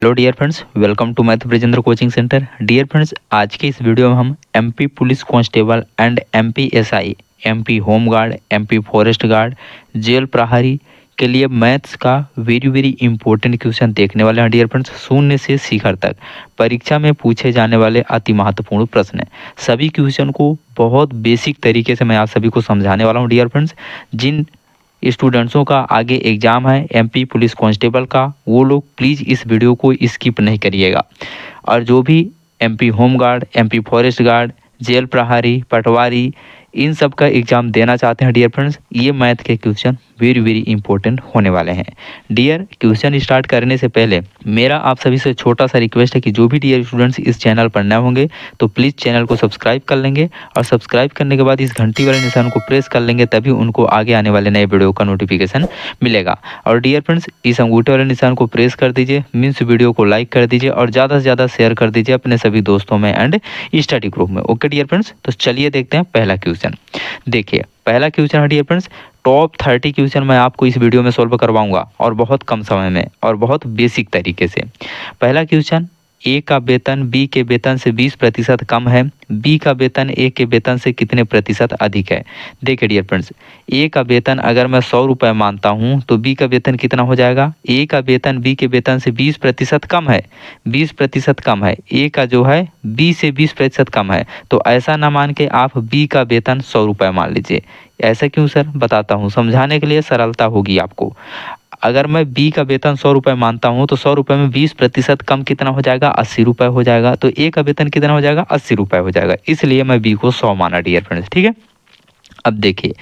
Hello dear friends, welcome to math Brajendra coaching centre. Dear friends, आज के इस video में हम MP police constable and MP SI, MP home guard, MP forest guard, jail प्रहरी के लिए मैथ्स का वेरी वेरी इंपॉर्टेंट क्वेश्चन देखने वाले हैं। डियर फ्रेंड्स, शून्य से शिखर तक परीक्षा में पूछे जाने वाले अति महत्वपूर्ण प्रश्न हैं। सभी क्वेश्चन को बहुत बेसिक तरीके से मैं आप सभी को समझाने वाला हूँ। डियर फ्रेंड्स, जिन स्टूडेंट्सों का आगे एग्जाम है एमपी पुलिस कांस्टेबल का, वो लोग प्लीज़ इस वीडियो को स्किप नहीं करिएगा। और जो भी MP home guard, MP forest guard, jail प्रहरी, पटवारी, इन सब का एग्जाम देना चाहते हैं डियर फ्रेंड्स, ये मैथ के क्वेश्चन वेरी वेरी इंपॉर्टेंट होने वाले हैं। डियर, क्वेश्चन स्टार्ट करने से पहले मेरा आप सभी से छोटा सा रिक्वेस्ट है कि जो भी डियर स्टूडेंट्स इस चैनल पर नए होंगे तो प्लीज़ चैनल को सब्सक्राइब कर लेंगे, और सब्सक्राइब करने के बाद इस घंटी वाले निशान को प्रेस कर लेंगे, तभी उनको आगे आने वाले नए वीडियो का नोटिफिकेशन मिलेगा। और डियर फ्रेंड्स, इस अंगूठे वाले निशान को प्रेस कर दीजिए, मीन्स वीडियो को लाइक कर दीजिए और ज़्यादा से ज़्यादा शेयर कर दीजिए अपने सभी दोस्तों में एंड स्टडी ग्रुप में। ओके डियर फ्रेंड्स, तो चलिए देखते हैं पहला क्वेश्चन। देखिए, पहला क्वेश्चन है डियर फ्रेंड्स, टॉप 30 क्वेश्चन मैं आपको इस वीडियो में सॉल्व करवाऊंगा और बहुत कम समय में और बहुत बेसिक तरीके से। पहला क्वेश्चन, ए का वेतन बी के वेतन से 20% कम है, बी का वेतन ए के वेतन से कितने प्रतिशत अधिक है। देखिए डियर फ्रेंड्स, ए का वेतन अगर मैं 100 रुपये मानता हूँ तो बी का वेतन कितना हो जाएगा। ए का वेतन बी के वेतन से 20% कम है, 20% कम है, ए का जो है बी से 20% कम है, तो ऐसा ना मान के आप बी का वेतन 100 रुपये मान लीजिए। ऐसा क्यों सर, बताता हूँ, समझाने के लिए सरलता होगी आपको। अगर मैं बी का वेतन 100 रुपये मानता हूँ तो 100 रुपये में 20% कम कितना हो जाएगा, 80 रुपये हो जाएगा। तो ए का वेतन कितना हो जाएगा, 80 रुपये हो जाएगा, इसलिए मैं बी को 100 माना डियर फ्रेंड्स। ठीक है, अब देखिए,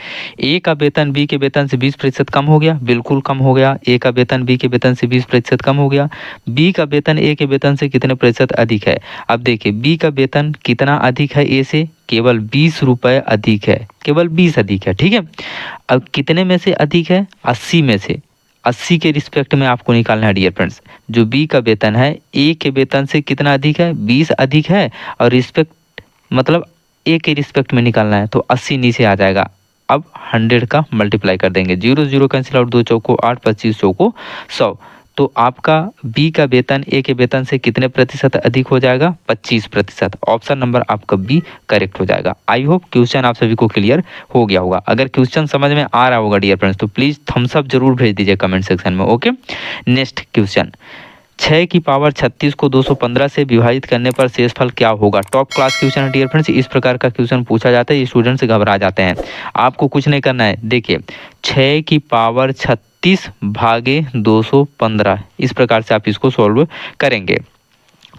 ए का वेतन बी के वेतन से 20% कम हो गया, बिल्कुल कम हो गया। ए का वेतन बी के वेतन से 20% कम हो गया। बी का वेतन ए के वेतन से कितने प्रतिशत अधिक है। अब देखिए, बी का वेतन कितना अधिक है ए से, केवल 20 रुपये अधिक है, केवल 20 अधिक है। ठीक है, अब कितने में से अधिक है, 80 में से। 80 के रिस्पेक्ट में आपको निकालना है डियर फ्रेंड्स। जो बी का वेतन है ए के वेतन से कितना अधिक है, 20 अधिक है, और रिस्पेक्ट मतलब ए के रिस्पेक्ट में निकालना है, तो 80 नीचे आ जाएगा। अब 100 का मल्टीप्लाई कर देंगे, 0 0 कैंसिल आउट, 2 चौको 8, 25 चौको 100। तो आपका बी का वेतन ए के वेतन से कितने प्रतिशत अधिक हो जाएगा, 25%। ऑप्शन नंबर आपका बी करेक्ट हो जाएगा। आई होप क्वेश्चन आप सभी को क्लियर हो गया होगा। अगर क्वेश्चन समझ में आ रहा होगा डियर फ्रेंड्स तो प्लीज़ थम्स अप जरूर भेज दीजिए कमेंट सेक्शन में। ओके, नेक्स्ट क्वेश्चन, 6 की पावर 36 को 215 से विभाजित करने पर शेषफल क्या होगा। टॉप क्लास क्वेश्चन है डियर फ्रेंड्स, इस प्रकार का क्वेश्चन पूछा जाता है, स्टूडेंट से घबरा जाते हैं। आपको कुछ नहीं करना है। देखिए, 6 की पावर 36 भागे 215, इस प्रकार से आप इसको सॉल्व करेंगे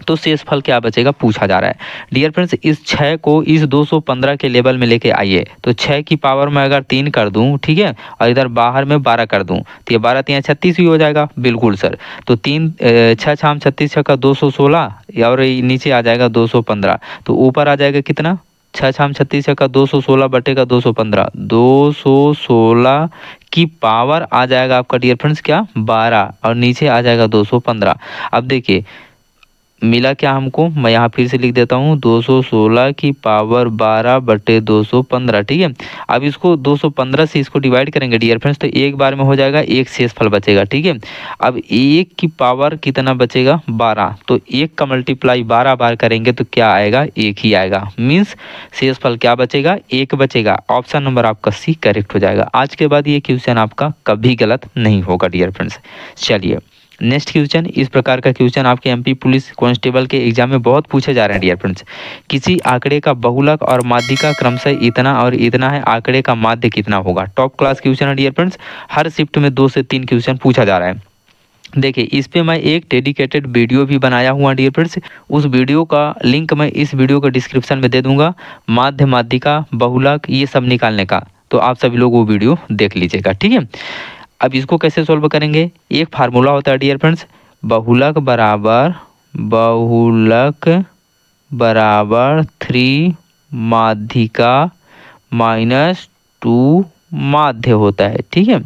तो शेषफल क्या बचेगा पूछा जा रहा है। डियर फ्रेंड्स, इस 6 को इस 215 के लेवल में लेके आइए, तो 6 की पावर में अगर 3 कर दूं, ठीक है, और इधर बाहर में 12 कर दूं, तो ये 12 3 36 भी हो जाएगा। बिल्कुल सर, तो 3 6 6 36 6 का 216, और नीचे आ जाएगा 215, तो ऊपर आ जाएगा कितना, 6 6 36 का 216 बटेगा 215, 216 की पावर आ जाएगा आपका डियर फ्रेंड्स क्या, 12, और नीचे आ जाएगा 215। अब देखिए मिला क्या हमको, मैं यहाँ फिर से लिख देता हूँ, 216 की पावर 12 बटे 215। ठीक है, अब इसको 215 से इसको डिवाइड करेंगे डियर फ्रेंड्स, तो एक बार में हो जाएगा, एक शेषफल बचेगा। ठीक है, अब एक की पावर कितना बचेगा, 12, तो एक का मल्टीप्लाई 12 बार करेंगे तो क्या आएगा, एक ही आएगा। मीन्स शेषफल क्या बचेगा, एक बचेगा। ऑप्शन नंबर आपका सी करेक्ट हो जाएगा। आज के बाद ये क्वेश्चन आपका कभी गलत नहीं होगा डियर फ्रेंड्स। चलिए नेक्स्ट क्वेश्चन, इस प्रकार का क्वेश्चन आपके एमपी पुलिस कांस्टेबल के एग्जाम में बहुत पूछे जा रहे हैं डियर फ्रेंड्स। किसी आंकड़े का बहुलक और माध्यिका क्रमशः इतना और इतना है, आंकड़े का माध्य कितना होगा। टॉप क्लास क्वेश्चन है डियर फ्रेंड्स, हर शिफ्ट में 2 से 3 क्वेश्चन पूछा जा रहा है। देखिए, इस पे मैं एक डेडिकेटेड वीडियो भी बनाया हुआ डियर फ्रेंड्स, उस वीडियो का लिंक मैं इस वीडियो के डिस्क्रिप्शन में दे दूंगा, माध्य, माध्यिका, बहुलक ये सब निकालने का, तो आप सभी लोग वो वीडियो देख लीजिएगा। ठीक है, अब इसको कैसे सॉल्व करेंगे, एक फार्मूला होता है डियर फ्रेंड्स, बहुलक बराबर 3 माध्यिका माइनस 2 माध्य होता है। ठीक है,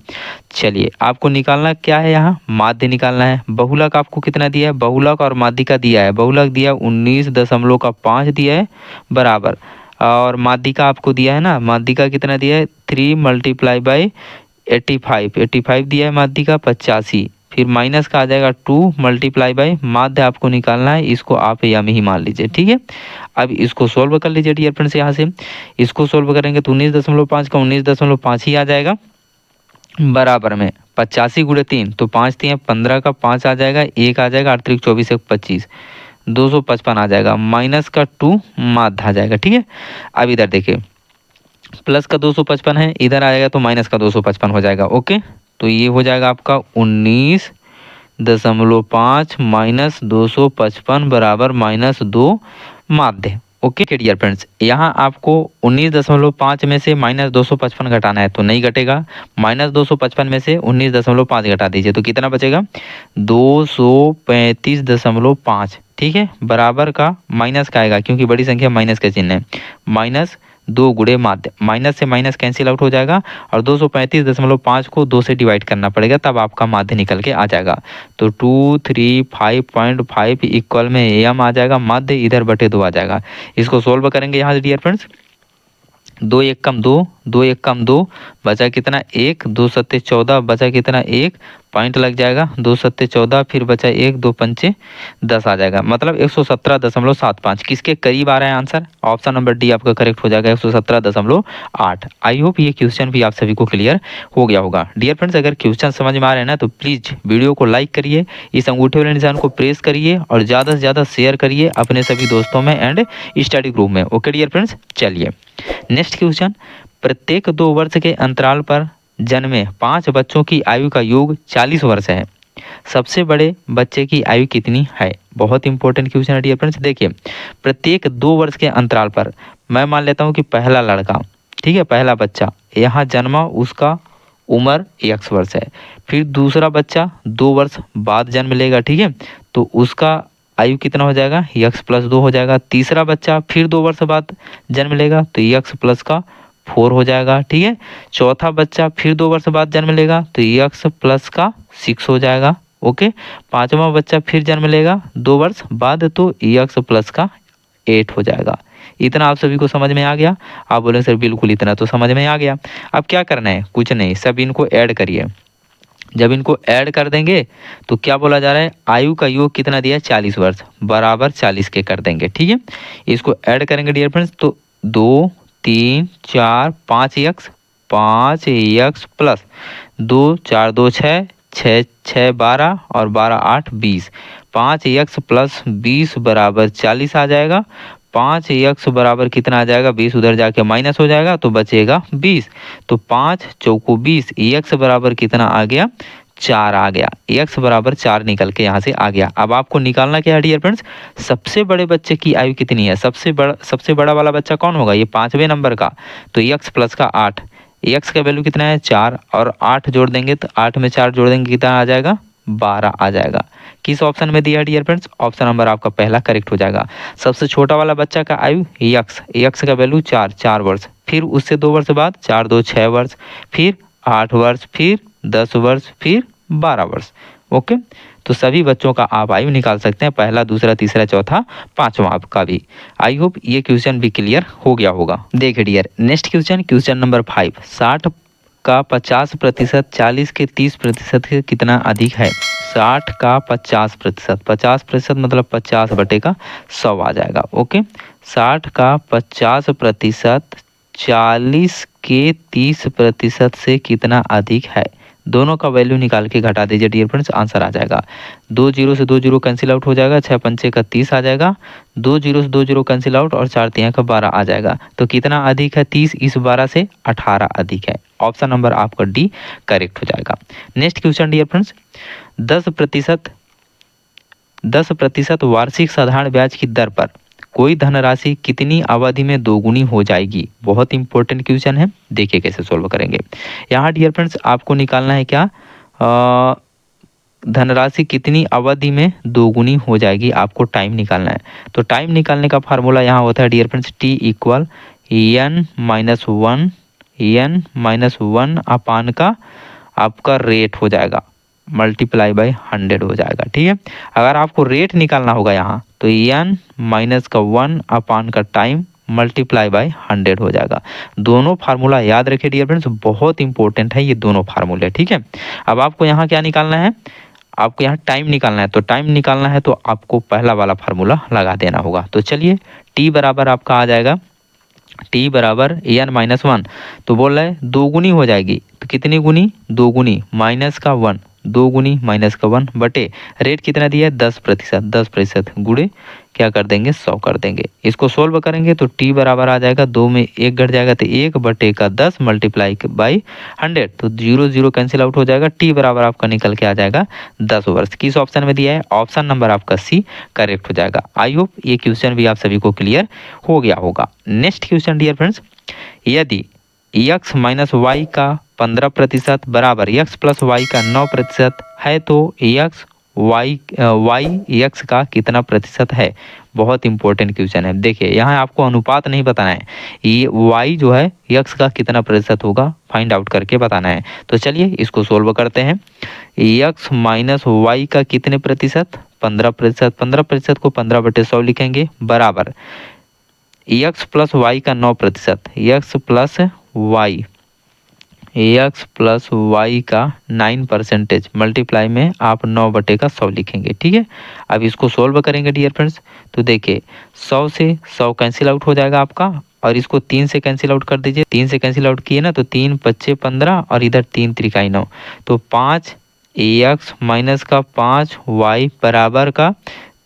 चलिए आपको निकालना क्या है, यहाँ माध्य निकालना है। बहुलक आपको कितना दिया है, बहुलक और माध्यिका दिया है, बहुलक दिया 19.5 दिया है बराबर, और माध्यिका आपको दिया है ना, माध्यिका कितना दिया है, 3 × 85 दिया है माध्यिका 85, फिर माइनस का आ जाएगा 2 मल्टीप्लाई बाय माध्य आपको निकालना है, इसको आप यम ही मान लीजिए, ठीक है। अब इसको सोल्व कर लीजिए डियर फ्रेंड्स, यहाँ से इसको सोल्व करेंगे तो 19.5 का 19.5 ही आ जाएगा, बराबर में 85 गुणे 3 तो 5 3 15 का 5 आ जाएगा, 1 आ जाएगा, 8 24 1 25 255 आ जाएगा, माइनस का 2 माध्य आ जाएगा, ठीक है। अब इधर देखिए प्लस का 255 है, इधर आएगा तो माइनस का 255 हो जाएगा, ओके। तो ये हो जाएगा आपका 19.5 माइनस 255 बराबर -2 माध्य, ओके डियर फ्रेंड्स। यहाँ आपको 19.5 में से -255 घटाना है तो नहीं घटेगा, -255 में से 19.5 घटा दीजिए तो कितना बचेगा 235.5, ठीक है, बराबर का माइनस का आएगा क्योंकि बड़ी संख्या माइनस का चिन्ह है, -2 गुणे माध्य, माइनस से माइनस कैंसिल आउट हो जाएगा और 235.5 को 2 से डिवाइड करना पड़ेगा तब आपका माध्य निकल के आ जाएगा। तो 235.5 इक्वल में एम आ जाएगा, माध्य इधर बटे 2 आ जाएगा। इसको सोल्व करेंगे यहाँ से डियर फ्रेंड्स, 2 1 कम 2, 2 1 कम 2, बचा कितना 1, 2 सत्ते 14, बचा कितना 1, पॉइंट लग जाएगा, 2 सत्ते 14, फिर बचा 1, 2 पंचे 10 आ जाएगा, मतलब 117.75 किसके करीब आ रहा है आंसर, ऑप्शन नंबर डी आपका करेक्ट हो जाएगा 117.8। आई होप ये क्वेश्चन भी आप सभी को क्लियर हो गया होगा। डियर फ्रेंड्स अगर क्वेश्चन समझ में आ रहे हैं ना तो प्लीज वीडियो को लाइक करिए, इस अंगूठे वाले निशान को प्रेस करिए और ज़्यादा से ज़्यादा शेयर करिए अपने सभी दोस्तों में एंड स्टडी ग्रुप में, ओके डियर फ्रेंड्स। चलिए नेक्स्ट क्वेश्चन, प्रत्येक 2 वर्ष के अंतराल पर जन्मे 5 बच्चों की आयु का योग 40 वर्ष है, सबसे बड़े बच्चे की आयु कितनी है। बहुत इंपॉर्टेंट क्वेश्चन है डियर फ्रेंड्स। देखिए प्रत्येक 2 वर्ष के अंतराल पर मैं मान लेता हूँ कि पहला लड़का, ठीक है, पहला बच्चा यहाँ जन्मा, उसका उम्र x वर्ष है, फिर दूसरा बच्चा 2 वर्ष बाद जन्म लेगा, ठीक है, तो उसका आयु कितना हो जाएगा x प्लस 2 हो जाएगा, तीसरा बच्चा फिर 2 वर्ष बाद जन्म लेगा तो x प्लस का 4 हो जाएगा, ठीक है, चौथा बच्चा फिर 2 वर्ष बाद जन्म लेगा तो x प्लस का 6 हो जाएगा, ओके, पांचवा बच्चा फिर जन्म लेगा 2 वर्ष बाद तो x प्लस का 8 हो जाएगा। इतना आप सभी को समझ में आ गया, आप बोले सर बिल्कुल इतना तो समझ में आ गया। अब क्या करना है, कुछ नहीं, सब इनको ऐड करिए, जब इनको ऐड कर देंगे तो क्या बोला जा रहा है, आयु का योग कितना दिया है 40 वर्ष, बराबर 40 के कर देंगे, ठीक है। इसको ऐड करेंगे डियर फ्रेंड्स तो 2 3 4 5x प्लस 2 4 2 6 6 6 12 और 12 8 20, 5x प्लस 20 बराबर 40 आ जाएगा, 5x बराबर कितना आ जाएगा 20, उधर जाके माइनस हो जाएगा तो बचेगा 20, तो 5 चौको 20, x बराबर कितना आ गया 4 आ गया, x बराबर 4 निकल के यहाँ से आ गया। अब आपको निकालना क्या है डियर फ्रेंड्स, सबसे बड़े बच्चे की आयु कितनी है, सबसे बड़ा वाला बच्चा कौन होगा, ये 5वें नंबर का, तो x प्लस का 8, x का वैल्यू कितना है 4 और 8 जोड़ देंगे तो 8 में 4 जोड़ देंगे कितना आ जाएगा 12 आ जाएगा। किस ऑप्शन में दिया है डियर फ्रेंड्स, ऑप्शन नंबर आपका पहला करेक्ट हो जाएगा। सबसे छोटा वाला बच्चा का आयु x का वैल्यू 4 वर्ष, फिर उससे 2 वर्ष बाद 4 2 6 वर्ष, फिर 8 वर्ष, फिर 10 वर्ष, फिर 12 वर्ष, ओके। तो सभी बच्चों का आप आयु निकाल सकते हैं, पहला दूसरा तीसरा चौथा पांचवा आपका भी। आई होप ये क्वेश्चन भी क्लियर हो गया होगा। देखिए dear next question, question number 5, 60 का 50% 40 के 30% के कितना अधिक है। 60 का 50%, 50% मतलब 50 बटे का 100 आ जाएगा, ओके। 60 का 50% 40 के 30% से कितना अधिक है, दोनों का वैल्यू निकाल के घटा दीजिए डियर फ्रेंड्स, आंसर आ जाएगा। 2 0 से 2 0 कैंसिल आउट हो जाएगा, 6 पंचे का 30 आ जाएगा, 2 0 से 2 0 कैंसिल आउट और 4 3 का 12 आ जाएगा। तो कितना अधिक है 30 इस 12 से 18 अधिक है, ऑप्शन नंबर आपका डी करेक्ट हो जाएगा। नेक्स्ट क्वेश्चन डियर फ्रेंड्स, 10% वार्षिक साधारण ब्याज की दर पर कोई धनराशि कितनी अवधि में दोगुनी हो जाएगी। बहुत इंपॉर्टेंट क्वेश्चन है, देखिए कैसे सोल्व करेंगे। यहाँ डियर फ्रेंड्स आपको निकालना है क्या, धनराशि कितनी अवधि में दोगुनी हो जाएगी, आपको टाइम निकालना है। तो टाइम निकालने का फार्मूला यहाँ होता है dear friends, t equal n-1 अपान का आपका रेट हो जाएगा मल्टीप्लाई बाय 100 हो जाएगा, ठीक है। अगर आपको रेट निकालना होगा यहाँ तो n-1 अपान का टाइम मल्टीप्लाई बाय 100 हो जाएगा। दोनों फार्मूला याद रखिए डियर फ्रेंड्स, बहुत इंपॉर्टेंट है ये दोनों फार्मूले, ठीक है। अब आपको यहाँ क्या निकालना है, आपको यहाँ टाइम निकालना है, तो टाइम निकालना है तो आपको पहला वाला फार्मूला लगा देना होगा। तो चलिए टी बराबर आपका आ जाएगा, टी बराबर एन माइनस वन, तो बोल रहा है दो गुनी हो जाएगी, तो कितनी गुनी, दो गुनी माइनस का वन, दो गुनी माइनस का वन बटे रेट कितना दिया है 10%, 10% गुणे क्या कर देंगे 100 कर देंगे। इसको सोल्व करेंगे तो टी बराबर आ जाएगा, दो में एक घट जाएगा तो एक बटे का 10 मल्टीप्लाई बाई 100, तो 0 0 कैंसिल आउट हो जाएगा। टी बराबर आपका निकल के आ जाएगा 10 वर्ष। किस ऑप्शन में दिया है, ऑप्शन नंबर आपका सी करेक्ट हो जाएगा। आई होप ये क्वेश्चन भी आप सभी को क्लियर हो गया होगा। नेक्स्ट क्वेश्चन डियर फ्रेंड्स, यदि x माइनस वाई का 15% बराबर x प्लस वाई का 9% है तो वाई एक्स का कितना प्रतिशत है। बहुत इंपॉर्टेंट क्वेश्चन है। देखिए यहाँ आपको अनुपात नहीं बताना है, ये y जो है x का कितना प्रतिशत होगा फाइंड आउट करके बताना है। तो चलिए इसको सोल्व करते हैं। x माइनस वाई का कितने प्रतिशत, 15%, 15% को 15/100 लिखेंगे बराबर x प्लस वाई का 9%, x प्लस वाई का 9% मल्टीप्लाई में आप 9/100 लिखेंगे। ठीक है, अब इसको सोल्व करेंगे डियर फ्रेंड्स, तो देखिए 100 से 100 कैंसिल आउट हो जाएगा आपका, और इसको 3 से कैंसिल आउट कर दीजिए। 3 से कैंसिल आउट किए ना तो 3 5 15 और इधर 3 त्रिकाई 9, तो 5 एक्स माइनस का 5 वाई बराबर का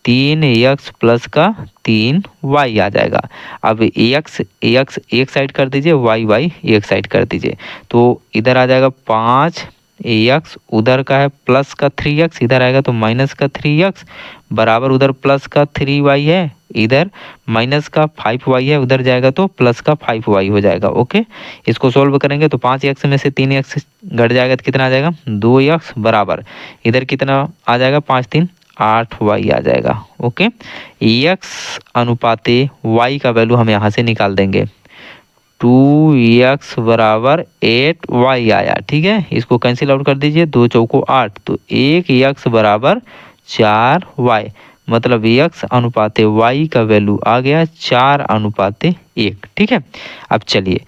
3 एक्स प्लस का 3 वाई आ जाएगा। अब एक्स एक साइड कर दीजिए, वाई एक साइड कर दीजिए, तो इधर आ जाएगा 5 एक्स, उधर का है प्लस का 3x, इधर आएगा तो माइनस का 3x बराबर उधर प्लस का 3y है, इधर माइनस का 5y है, उधर जाएगा तो प्लस का 5y हो जाएगा। ओके, इसको सोल्व करेंगे तो 5x में से 3x घट जाएगा तो कितना आ जाएगा 2x बराबर इधर कितना आ जाएगा 5 3 8y आ जाएगा। ओके, x अनुपाते y का वैल्यू हम यहाँ से निकाल देंगे, 2x बराबर 8y आया। ठीक है, इसको कैंसिल आउट कर दीजिए, 2 चौको 8, तो 1x बराबर 4y, मतलब x अनुपाते y का वैल्यू आ गया 4:1। ठीक है, अब चलिए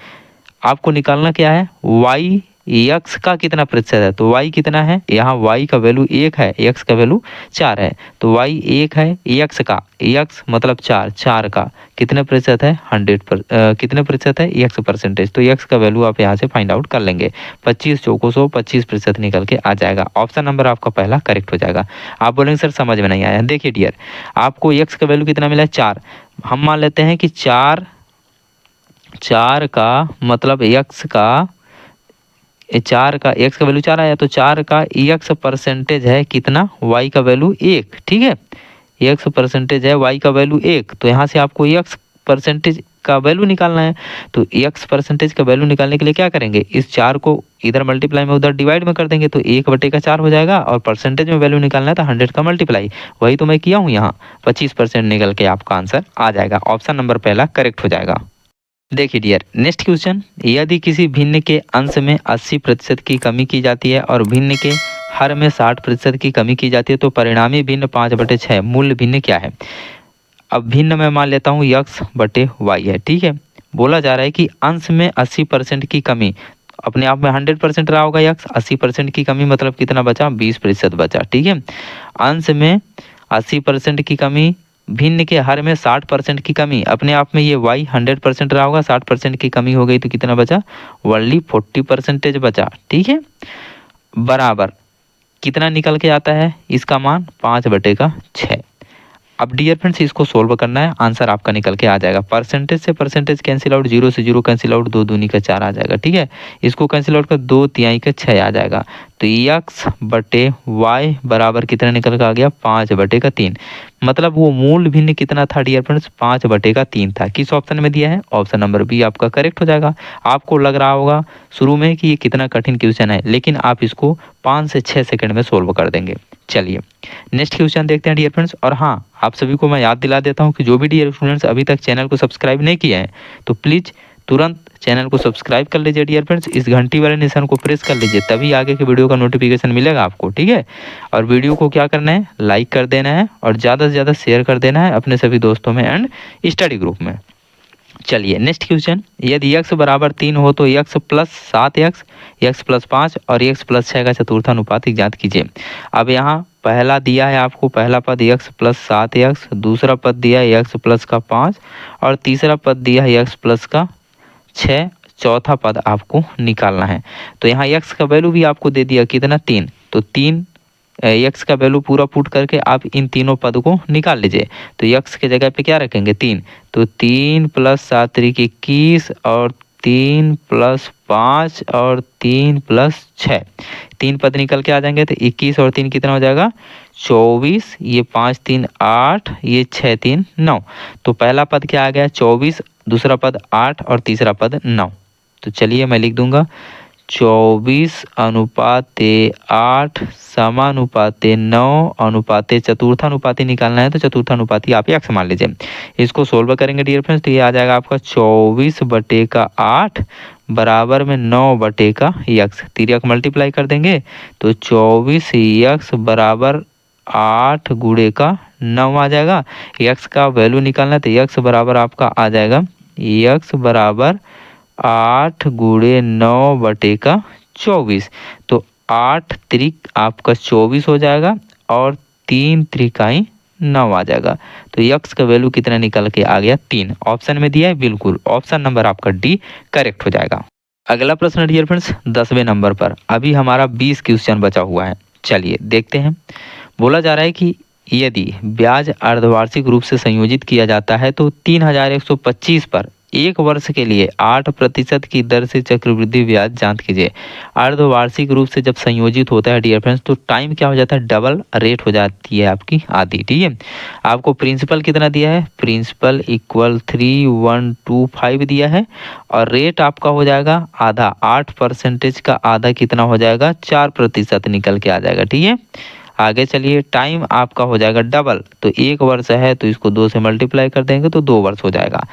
आपको निकालना क्या है, y x का कितना प्रतिशत है, तो y कितना है, यहाँ y का वैल्यू 1 है, x का वैल्यू 4 है, तो y 1 है, x का x मतलब 4 का कितने प्रतिशत है 100 कितने प्रतिशत है x%, तो x का वैल्यू आप यहाँ से फाइंड आउट कर लेंगे। 25 चौको 100 25% निकल के आ जाएगा। ऑप्शन नंबर आपका पहला करेक्ट हो जाएगा। आप बोलेंगे सर समझ में नहीं आया। देखिए डियर, आपको x का वैल्यू कितना मिला है 4, हम मान लेते हैं कि 4 का मतलब x का 4 का x का वैल्यू 4 आया, तो 4 का x% है कितना, y का वैल्यू 1। ठीक है, x% है, y का वैल्यू 1, तो यहाँ से आपको x% का वैल्यू निकालना है। तो x% का वैल्यू निकालने के लिए क्या करेंगे, इस 4 को इधर मल्टीप्लाई में उधर डिवाइड में कर देंगे, तो 1/4 हो जाएगा, और परसेंटेज में वैल्यू निकालना है तो 100 का मल्टीप्लाई, वही तो मैं किया हूँ यहाँ, 25% निकल के आपका आंसर आ जाएगा। ऑप्शन नंबर पहला करेक्ट हो जाएगा। देखिए डियर, नेक्स्ट क्वेश्चन, यदि किसी भिन्न के अंश में 80% की कमी की जाती है और भिन्न के हर में 60% की कमी की जाती है तो परिणामी भिन्न 5/6 मूल्य भिन्न क्या है। अब भिन्न मैं मान लेता हूँ x/y है। ठीक है, बोला जा रहा है कि अंश में 80% की कमी, अपने आप में 100% रहा होगा x, 80% की कमी मतलब कितना बचा 20% बचा। ठीक है, अंश में 80% की कमी, भिन्न के हर में 60% की कमी, अपने आप में ये y 100% रहा होगा, 60% की कमी हो गई तो कितना बचा ओनली 40% बचा। ठीक है, बराबर कितना निकल के आता है इसका मान 5/6। अब डियर फ्रेंड्स इसको सोल्व करना है, आंसर आपका निकल के आ जाएगा। परसेंटेज से परसेंटेज कैंसिल आउट, 0 से 0 कैंसिल आउट, 2 दूनी का 4 आ जाएगा। ठीक है, इसको कैंसिल आउट कर 2 तिहाई का 6 आ जाएगा, तो x/y बराबर कितना निकल के आ गया 5/3, मतलब वो मूल भिन्न कितना था डियर फ्रेंड्स 5/3 था। किस ऑप्शन में दिया है, ऑप्शन नंबर बी आपका करेक्ट हो जाएगा। आपको लग रहा होगा शुरू में कि ये कितना कठिन क्वेश्चन है, लेकिन आप इसको 5 से 6 सेकंड में सोल्व कर देंगे। चलिए नेक्स्ट क्वेश्चन देखते हैं डियर फ्रेंड्स। और हाँ, आप सभी को मैं याद दिला देता हूँ कि जो भी डियर स्टूडेंट्स अभी तक चैनल को सब्सक्राइब नहीं किए हैं तो प्लीज़ तुरंत चैनल को सब्सक्राइब कर लीजिए डियर फ्रेंड्स, इस घंटी वाले निशान को प्रेस कर लीजिए, तभी आगे के वीडियो का नोटिफिकेशन मिलेगा आपको। ठीक है, और वीडियो को क्या करना है, लाइक कर देना है और ज़्यादा से ज़्यादा शेयर कर देना है अपने सभी दोस्तों में एंड स्टडी ग्रुप में। चलिए नेक्स्ट क्वेश्चन, यदि x बराबर 3 हो तो x plus 7x, x plus 5 और x प्लस 6 का चतुर्थानुपातिक ज्ञात कीजिए। अब यहाँ पहला दिया है आपको, पहला पद x प्लस 7x, दूसरा पद दिया है x प्लस का 5 और तीसरा पद दिया है x प्लस का 6, चौथा पद आपको निकालना है। तो यहाँ x का वैल्यू भी आपको दे दिया कितना 3, तो 3 x का वैल्यू पूरा पुट करके आप इन तीनों पद को निकाल लीजिए। तो x के जगह पे क्या रखेंगे 3, तो 3 प्लस 7 त्रिक 21 और 3 प्लस 5 और 3 प्लस 6, 3 पद निकल के आ जाएंगे तो 21 और 3 कितना हो जाएगा 24, ये 5 3 8, ये 6 3 9। तो पहला पद क्या आ गया 24, दूसरा पद 8 और तीसरा पद 9। तो चलिए मैं लिख दूंगा 24 अनुपाते 8 समानुपाते 9 अनुपाते चतुर्थानुपाती निकालना है तो चतुर्थानुपाती आप x मान लीजिए। इसको सोल्व करेंगे डियर फ्रेंड्स तो ये आ जाएगा आपका 24/8 बराबर में 9/का x, तिर्यक मल्टीप्लाई कर देंगे तो 24x बराबर 8 गुणे का 9 आ जाएगा। x का वैल्यू निकालना है तो x बराबर आपका आ जाएगा x बराबर 8 गुणे 9/24, तो 8 त्रिक आपका 24 हो जाएगा और 3 त्रिकाई 9 आ जाएगा। तो x का वैल्यू कितना निकल के आ गया 3, ऑप्शन में दिया है बिल्कुल, ऑप्शन नंबर आपका डी करेक्ट हो जाएगा। अगला प्रश्न डियर फ्रेंड्स 10वें नंबर पर, अभी हमारा 20 क्वेश्चन बचा हुआ है। चलिए देखते हैं। बोला जा रहा है कि यदि ब्याज अर्धवार्षिक रूप से संयोजित किया जाता है तो 3125 पर एक वर्ष के लिए 8% की दर से चक्रवृद्धि ब्याज जांच कीजिए। अर्धवार्षिक रूप से जब संयोजित होता है डियर फ्रेंड्स तो टाइम क्या हो जाता है डबल रेट हो जाती है आपकी आधी, ठीक है। आपको प्रिंसिपल कितना दिया है, प्रिंसिपल इक्वल 3125 दिया है और रेट आपका हो जाएगा आधा, 8% का आधा कितना हो जाएगा 4% निकल के आ जाएगा, ठीक है। आगे चलिए, टाइम आपका हो जाएगा डबल, तो 1 वर्ष है तो इसको 2 से मल्टीप्लाई कर देंगे तो 2 वर्ष हो जाएगा।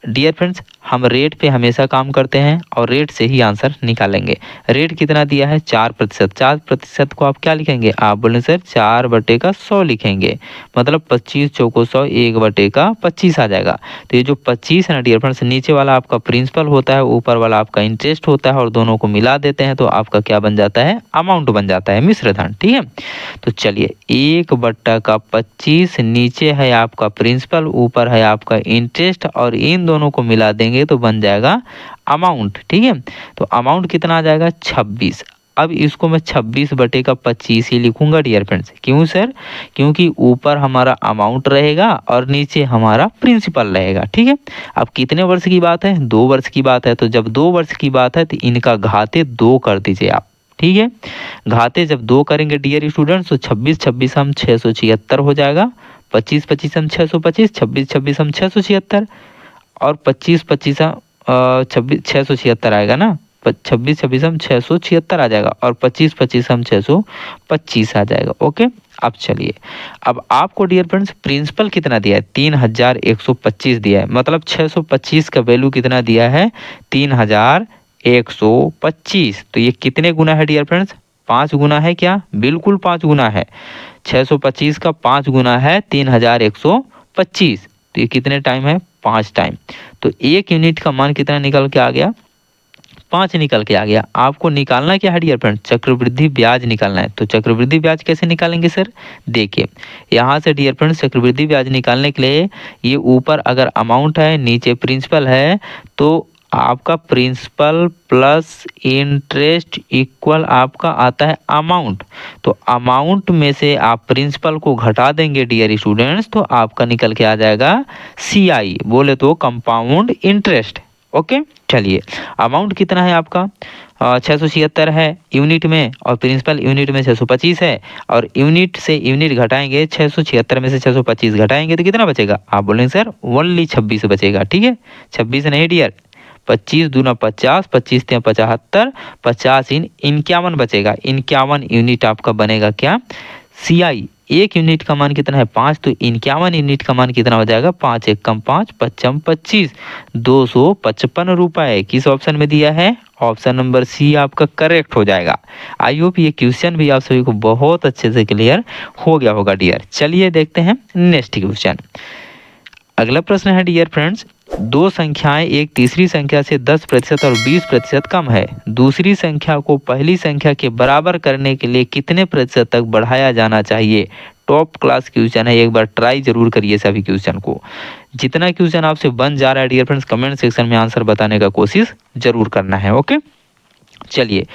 डियर फ्रेंड्स हम रेट पे हमेशा काम करते हैं और रेट से ही आंसर निकालेंगे। रेट कितना दिया है 4%, 4% को आप क्या लिखेंगे, आप बोले सर 4/100 लिखेंगे, मतलब 25 चौको 100, 1/25 आ जाएगा। तो ये जो 25 है ना डियर फ्रेंड्स, नीचे वाला आपका प्रिंसिपल होता है, ऊपर वाला आपका इंटरेस्ट होता है और दोनों को मिला देते हैं तो आपका क्या बन जाता है अमाउंट बन जाता है, मिश्र धन, ठीक है। तो चलिए 1/25 नीचे है आपका प्रिंसिपल, ऊपर है आपका इंटरेस्ट और इन दोनों को मिला देंगे तो बन जाएगा अमाउंट, ठीक है। तो अमाउंट कितना आ जाएगा 26। अब इसको मैं 26/25 ही लिखूंगा डियर फ्रेंड्स। क्यों सर, क्योंकि ऊपर हमारा अमाउंट रहेगा और नीचे हमारा प्रिंसिपल रहेगा, ठीक है। अब कितने वर्ष की बात है, 2 वर्ष की बात है, तो जब 2 वर्ष की बात है तो इनका घाते 2 कर दीजिए आप, ठीक है। घाते जब 2 करेंगे डियर स्टूडेंट्स तो 26 हम 676 हो जाएगा, 25 हम 625, 26 हम 676 और 25 676 आएगा ना, 26 हम 676 आ जाएगा और 25 हम 625 आ जाएगा। ओके, अब चलिए, अब आपको डियर फ्रेंड्स प्रिंसिपल कितना दिया है 3125 दिया है, मतलब 625 का वैल्यू कितना दिया है 3125। तो ये कितने गुना है डियर फ्रेंड्स, 5 गुना है क्या, बिल्कुल 5 गुना है। 625 का 5 गुना है 3125, तो ये कितने टाइम है 5 टाइम। तो 1 यूनिट का मान कितना निकल के आ गया 5 निकल के आ गया। आपको निकालना क्या है डियर फ्रेंड, चक्रवृद्धि ब्याज निकालना है। तो चक्रवृद्धि ब्याज कैसे निकालेंगे सर, देखिए यहाँ से डियर फ्रेंड चक्रवृद्धि ब्याज निकालने के लिए ये ऊपर अगर अमाउंट है नीचे प्रिंसिपल है तो आपका प्रिंसिपल प्लस इंटरेस्ट इक्वल आपका आता है अमाउंट। तो अमाउंट में से आप प्रिंसिपल को घटा देंगे डियर स्टूडेंट्स तो आपका निकल के आ जाएगा CI, बोले तो कंपाउंड इंटरेस्ट। ओके, चलिए अमाउंट कितना है आपका 676 है यूनिट में और प्रिंसिपल यूनिट में 625 है और यूनिट से यूनिट घटाएंगे 676 में से 625 घटाएंगे तो कितना बचेगा, आप बोलेंगे सर ओनली 26 बचेगा, ठीक है। 26 नहीं डियर, 25 दूना 50, 25 ते 75, 50 इन 51 बचेगा, 51 यूनिट आपका बनेगा क्या CI। 1 यूनिट का मान कितना है 5, तो 51 यूनिट का मान कितना हो जाएगा 5 1 कम 5 55 25 255 रुपए। किस ऑप्शन में दिया है, ऑप्शन नंबर C आपका करेक्ट हो जाएगा। आई होप ये क्वेश्चन भी आप सभी को बहुत अच्छे से क्लियर हो गया होगा डियर। चलिए देखते हैं नेक्स्ट क्वेश्चन। अगला प्रश्न है डियर फ्रेंड्स, दो संख्याएं एक तीसरी संख्या से 10% और 20% कम है। दूसरी संख्या को पहली संख्या के बराबर करने के लिए कितने प्रतिशत तक बढ़ाया जाना चाहिए? टॉप क्लास क्वेश्चन है, एक बार ट्राई जरूर करिए सभी क्वेश्चन को। जितना क्वेश्चन आपसे बन जा रहा है डियर फ्रेंड्स, कमेंट सेक्शन में आंसर बताने का कोशिश जरूर करना है। ओके, चलिए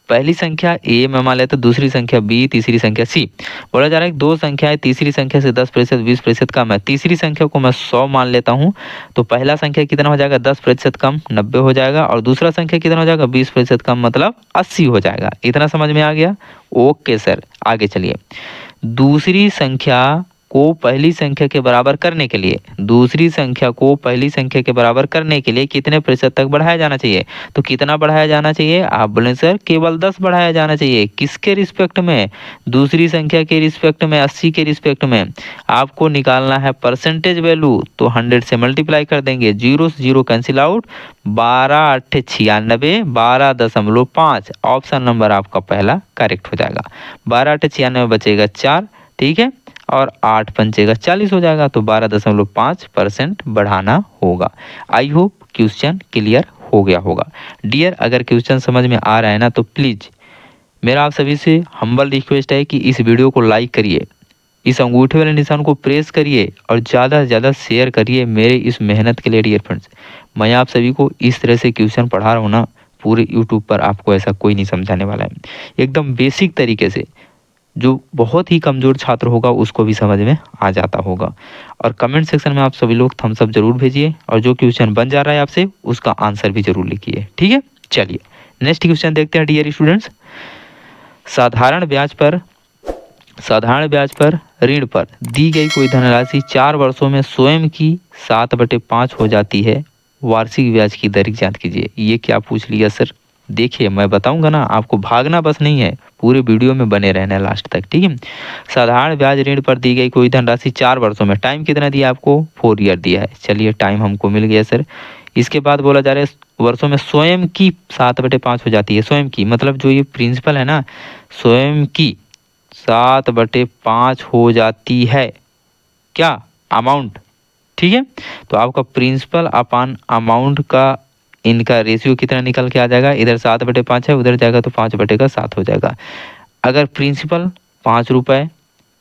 पहली संख्या ए में मान लेते, दूसरी संख्या बी, तीसरी संख्या सी। बोला जा रहा है दो संख्याएं तीसरी संख्या से 10% 20% कम है। तीसरी संख्या को मैं 100 मान लेता हूं, तो पहला संख्या कितना हो जाएगा? 10% कम 90 हो जाएगा, और दूसरा संख्या कितना हो जाएगा? 20% कम मतलब 80 हो जाएगा। इतना समझ में आ गया? ओके सर, आगे चलिए। दूसरी संख्या को पहली संख्या के बराबर करने के लिए, दूसरी संख्या को पहली संख्या के बराबर करने के लिए कितने प्रतिशत तक बढ़ाया जाना चाहिए? तो कितना बढ़ाया जाना चाहिए? आप बोले सर केवल 10 बढ़ाया जाना चाहिए। किसके रिस्पेक्ट में? दूसरी संख्या के रिस्पेक्ट में, 80 के रिस्पेक्ट में। आपको निकालना है परसेंटेज वैल्यू, तो 100 से मल्टीप्लाई कर देंगे, 0 से 0 कैंसिल आउट, 12 8 96, 12.5। ऑप्शन नंबर आपका पहला करेक्ट हो जाएगा। 12 8 96 बचेगा 4, ठीक है, और 8 पंचेगा 40 हो जाएगा, तो 12.5% बढ़ाना होगा। आई होप क्वेश्चन क्लियर हो गया होगा। डियर, अगर क्वेश्चन समझ में आ रहा है ना, तो प्लीज मेरा आप सभी से हम्बल रिक्वेस्ट है कि इस वीडियो को लाइक करिए, इस अंगूठे वाले निशान को प्रेस करिए और ज़्यादा से ज़्यादा शेयर करिए मेरे इस मेहनत के लिए। डियर फ्रेंड्स, मैं आप सभी को इस तरह से क्वेश्चन पढ़ा रहा हूँ ना, पूरे यूट्यूब पर आपको ऐसा कोई नहीं समझाने वाला है। एकदम बेसिक तरीके से, जो बहुत ही कमज़ोर छात्र होगा उसको भी समझ में आ जाता होगा। और कमेंट सेक्शन में आप सभी लोग थम्स अप जरूर भेजिए, और जो क्वेश्चन बन जा रहा है आपसे उसका आंसर भी जरूर लिखिए, ठीक है। चलिए नेक्स्ट क्वेश्चन देखते हैं डियर स्टूडेंट्स। साधारण ब्याज पर ऋण पर दी गई कोई धनराशि 4 वर्षों में स्वयं की 7/5 हो जाती है, वार्षिक ब्याज की दर ज्ञात कीजिए। ये क्या पूछ लिया सर? देखिए मैं बताऊंगा ना, आपको भागना बस नहीं है, पूरे वीडियो में बने रहना है लास्ट तक, ठीक है। साधारण ब्याज ऋण पर दी गई कोई धनराशि 4 वर्षों में, टाइम कितना दिया आपको? 4 ईयर दिया है। चलिए टाइम हमको मिल गया सर। इसके बाद बोला जा रहा है वर्षों में स्वयं की 7/5 हो जाती है। स्वयं की मतलब जो ये प्रिंसिपल है ना, स्वयं की 7/5 हो जाती है क्या? अमाउंट, ठीक है। तो आपका प्रिंसिपल अपॉन अमाउंट का इनका रेशियो कितना निकल के आ जाएगा? इधर 7/5 है, उधर जाएगा तो 5/7 हो जाएगा। अगर प्रिंसिपल 5 रुपए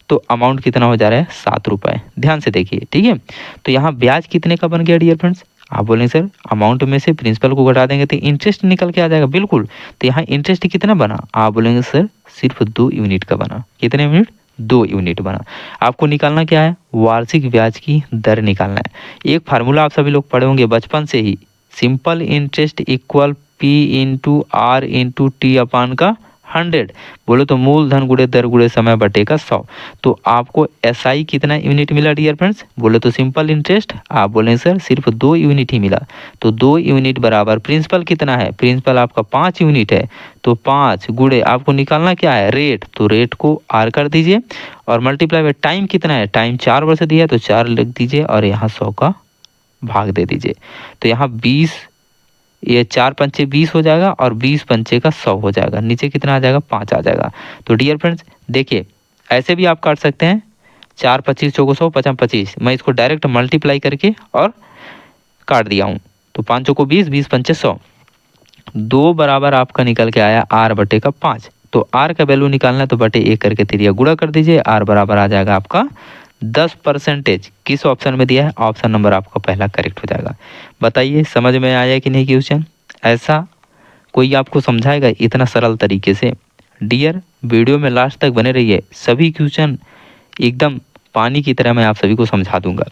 तो अमाउंट कितना हो जा रहा है? 7 रुपए। ध्यान से देखिए, ठीक है। तो यहाँ ब्याज कितने का बन गया डियर फ्रेंड्स? आप बोलेंगे सर अमाउंट में से प्रिंसिपल को घटा देंगे तो इंटरेस्ट निकल के आ जाएगा। बिल्कुल, तो यहाँ इंटरेस्ट कितना बना? आप बोलेंगे सर सिर्फ 2 यूनिट का बना। कितने यूनिट? 2 यूनिट बना। आपको निकालना क्या है? वार्षिक ब्याज की दर निकालना है। एक फार्मूला आप सभी लोग पढ़े होंगे बचपन से ही, simple interest equal P into R into T upon का 100। बोलो तो मूलधन गुणे दर गुणे समय बटेगा 100। तो आपको एसआई कितना यूनिट मिला डियर फ्रेंड्स? बोले तो सिंपल इंटरेस्ट, आप बोले सर सिर्फ 2 यूनिट ही मिला। तो 2 यूनिट बराबर प्रिंसिपल कितना है? प्रिंसिपल आपका 5 यूनिट है, तो 5 गुणे आपको निकालना क्या है? रेट। तो रेट को आर कर दीजिए और मल्टीप्लाई बाय टाइम कितना है? टाइम 4 वर्ष दिया है तो 4 लिख दीजिए और यहाँ 100 का भाग दे दीजिए। तो यहाँ 20, ये 4 पंचे 20 हो जाएगा और 20 पंचे का 100 हो जाएगा। नीचे कितना आ जाएगा? 5 आ जाएगा। तो डियर फ्रेंड्स देखिए, ऐसे भी आप काट सकते हैं, 4 25 चौको 100 5 25। मैं इसको डायरेक्ट मल्टीप्लाई करके और काट दिया हूँ। तो 5 चौको 20, 20 पंचे 100, 2 बराबर आपका निकल के आया r/5। तो r का वैल्यू निकालना है तो बटे 1 करके तिरिया गुणा कर दीजिए, r बराबर आ जाएगा आपका 10%। किस ऑप्शन में दिया है? ऑप्शन नंबर आपका पहला करेक्ट हो जाएगा। बताइए समझ में आया कि नहीं क्वेश्चन? ऐसा कोई आपको समझाएगा इतना सरल तरीके से? डियर वीडियो में लास्ट तक बने रहिए, सभी क्वेश्चन एकदम पानी की तरह मैं आप सभी को समझा दूंगा।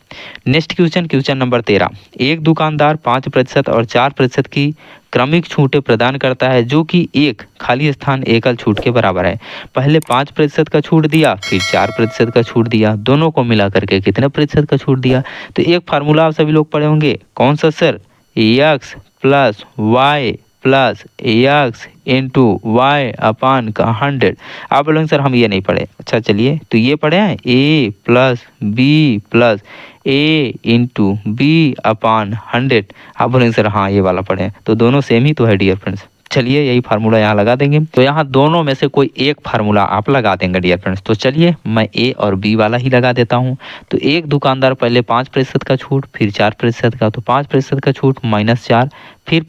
Next question number 13। एक दुकानदार 5% और 4% की क्रमिक छूटें प्रदान करता है, जो कि एक खाली स्थान एकल छूट के बराबर है। पहले 5% का छूट दिया, फिर 4% का छूट दिया, दोनों को मिला करके कितने प्रतिशत का छूट दिया? तो एक फार्मूला आप सभी लोग पढ़े होंगे, कौन सा sir? x plus Y plus X into Y upon का 100। आप बोलेंगे सर हम ये नहीं पढ़े। अच्छा चलिए, तो ये पढ़े हैं, a plus B plus a into B upon 100। आप बोलेंगे सर हाँ ये वाला पढ़े हैं। तो दोनों सेम ही तो है डियर फ्रेंड्स। चलिए यही फार्मूला यहाँ लगा देंगे। तो यहाँ दोनों में से कोई एक फार्मूला आप लगा देंगे डियर फ्रेंड्स। तो चलिए मैं ए और बी वाला ही लगा देता हूँ। तो एक दुकानदार पहले 5% का छूट, फिर 4% का, तो 5% का छूट -4, फिर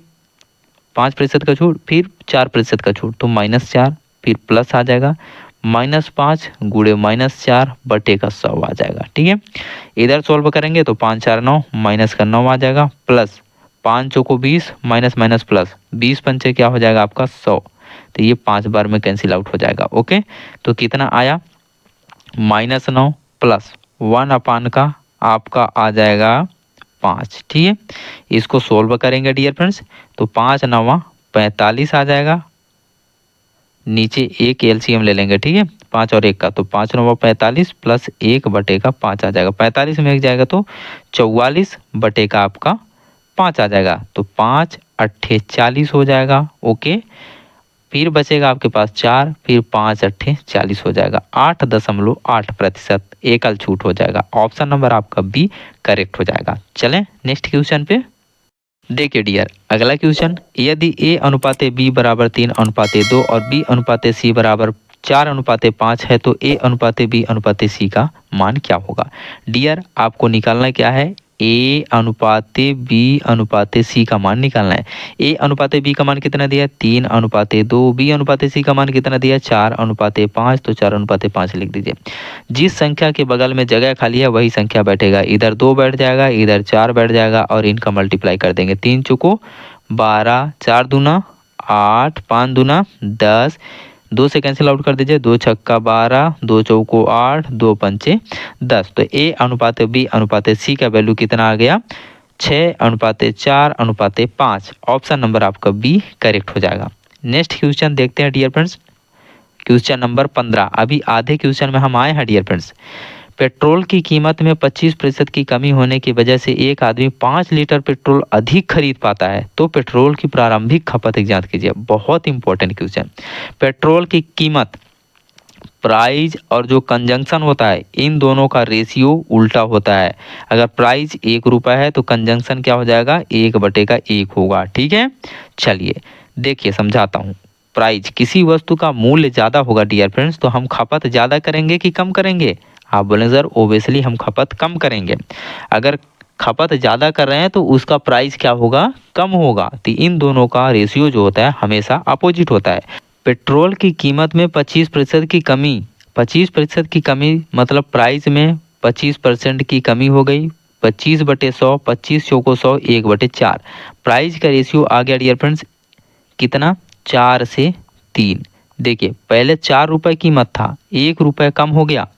5% का छूट, फिर 4% का छूट, तो -4, फिर प्लस आ जाएगा -5 गुणे -4 बटे का 100 आ जाएगा। ठीक है, इधर सॉल्व करेंगे तो 5 4 9 माइनस का 9 आ जाएगा, प्लस 5 चौको 20 माइनस माइनस प्लस 20 पंचे क्या हो जाएगा आपका 100। तो ये 5 बार में कैंसिल आउट हो जाएगा। ओके, तो कितना आया -9 प्लस 1 अपान का आपका आ जाएगा 5। ठीक है, इसको सोल्व करेंगे डियर फ्रेंड्स तो 5 9 45 आ जाएगा। नीचे एक एलसीएम ले लेंगे। ठीक है, 5 और 1 का, तो 5 9 45 प्लस 1 बटे का 5 आ जाएगा। 45 में 1 जाएगा तो 44 बटे का आपका 5 आ जाएगा। तो 5 8 40 हो जाएगा। ओके, फिर बचेगा आपके पास 4, फिर 5 8 40 हो जाएगा। 8.8% एकल छूट हो जाएगा। ऑप्शन नंबर आपका बी करेक्ट हो जाएगा। चलें नेक्स्ट क्वेश्चन पे। देखिए डियर, अगला क्वेश्चन, यदि ए अनुपाते बी बराबर 3:2 और बी अनुपाते सी बराबर 4:5 है तो ए अनुपाते बी अनुपाते सी का मान क्या होगा। डियर आपको निकालना क्या है, ए अनुपाते बी अनुपाते सी का मान निकालना है। ए अनुपाते बी का मान कितना दिया है 3:2, बी अनुपाते सी का मान कितना दिया है 4:5, तो 4:5 लिख दीजिए। जिस संख्या के बगल में जगह खाली है वही संख्या बैठेगा। इधर 2 बैठ जाएगा, इधर 4 बैठ जाएगा और इनका मल्टीप्लाई कर देंगे। 3 चौको 12, 4 दूना 8, 5 दूना 10, 2 से कैंसिल आउट कर दीजिए, 2 छक्का 12, 2 चौको 8, 2 पंचे 10। तो ए अनुपात बी अनुपात सी का वैल्यू कितना आ गया 6:4:5। ऑप्शन नंबर आपका बी करेक्ट हो जाएगा। नेक्स्ट क्वेश्चन देखते हैं डियर फ्रेंड्स, क्वेश्चन नंबर 15। अभी आधे क्वेश्चन में हम आए हैं डियर फ्रेंड्स। पेट्रोल की कीमत में 25% की कमी होने की वजह से एक आदमी 5 लीटर पेट्रोल अधिक खरीद पाता है तो पेट्रोल की प्रारंभिक खपत ज्ञात कीजिए। बहुत इंपॉर्टेंट क्वेश्चन। पेट्रोल की कीमत, प्राइस और जो कंजंक्शन होता है इन दोनों का रेशियो उल्टा होता है। अगर प्राइस 1 रुपये है तो कंजंक्शन क्या हो जाएगा 1/1 होगा। ठीक है, चलिए देखिए समझाता हूँ। प्राइस किसी वस्तु का मूल्य ज़्यादा होगा डियर फ्रेंड्स तो हम खपत ज़्यादा करेंगे कि कम करेंगे। आप बोलें सर ओबियसली हम खपत कम करेंगे। अगर खपत ज़्यादा कर रहे हैं तो उसका प्राइस क्या होगा कम होगा। तो इन दोनों का रेशियो जो होता है हमेशा अपोजिट होता है। पेट्रोल की कीमत में 25% की कमी, 25% की कमी मतलब प्राइस में 25% की कमी हो गई। 25/100, 25 चौको 100, 1/4। प्राइस का रेशियो आ गया डियर फ्रेंड्स कितना 4 से 3। देखिए पहले 4 रुपये कीमत था, 1 रुपये कम हो गया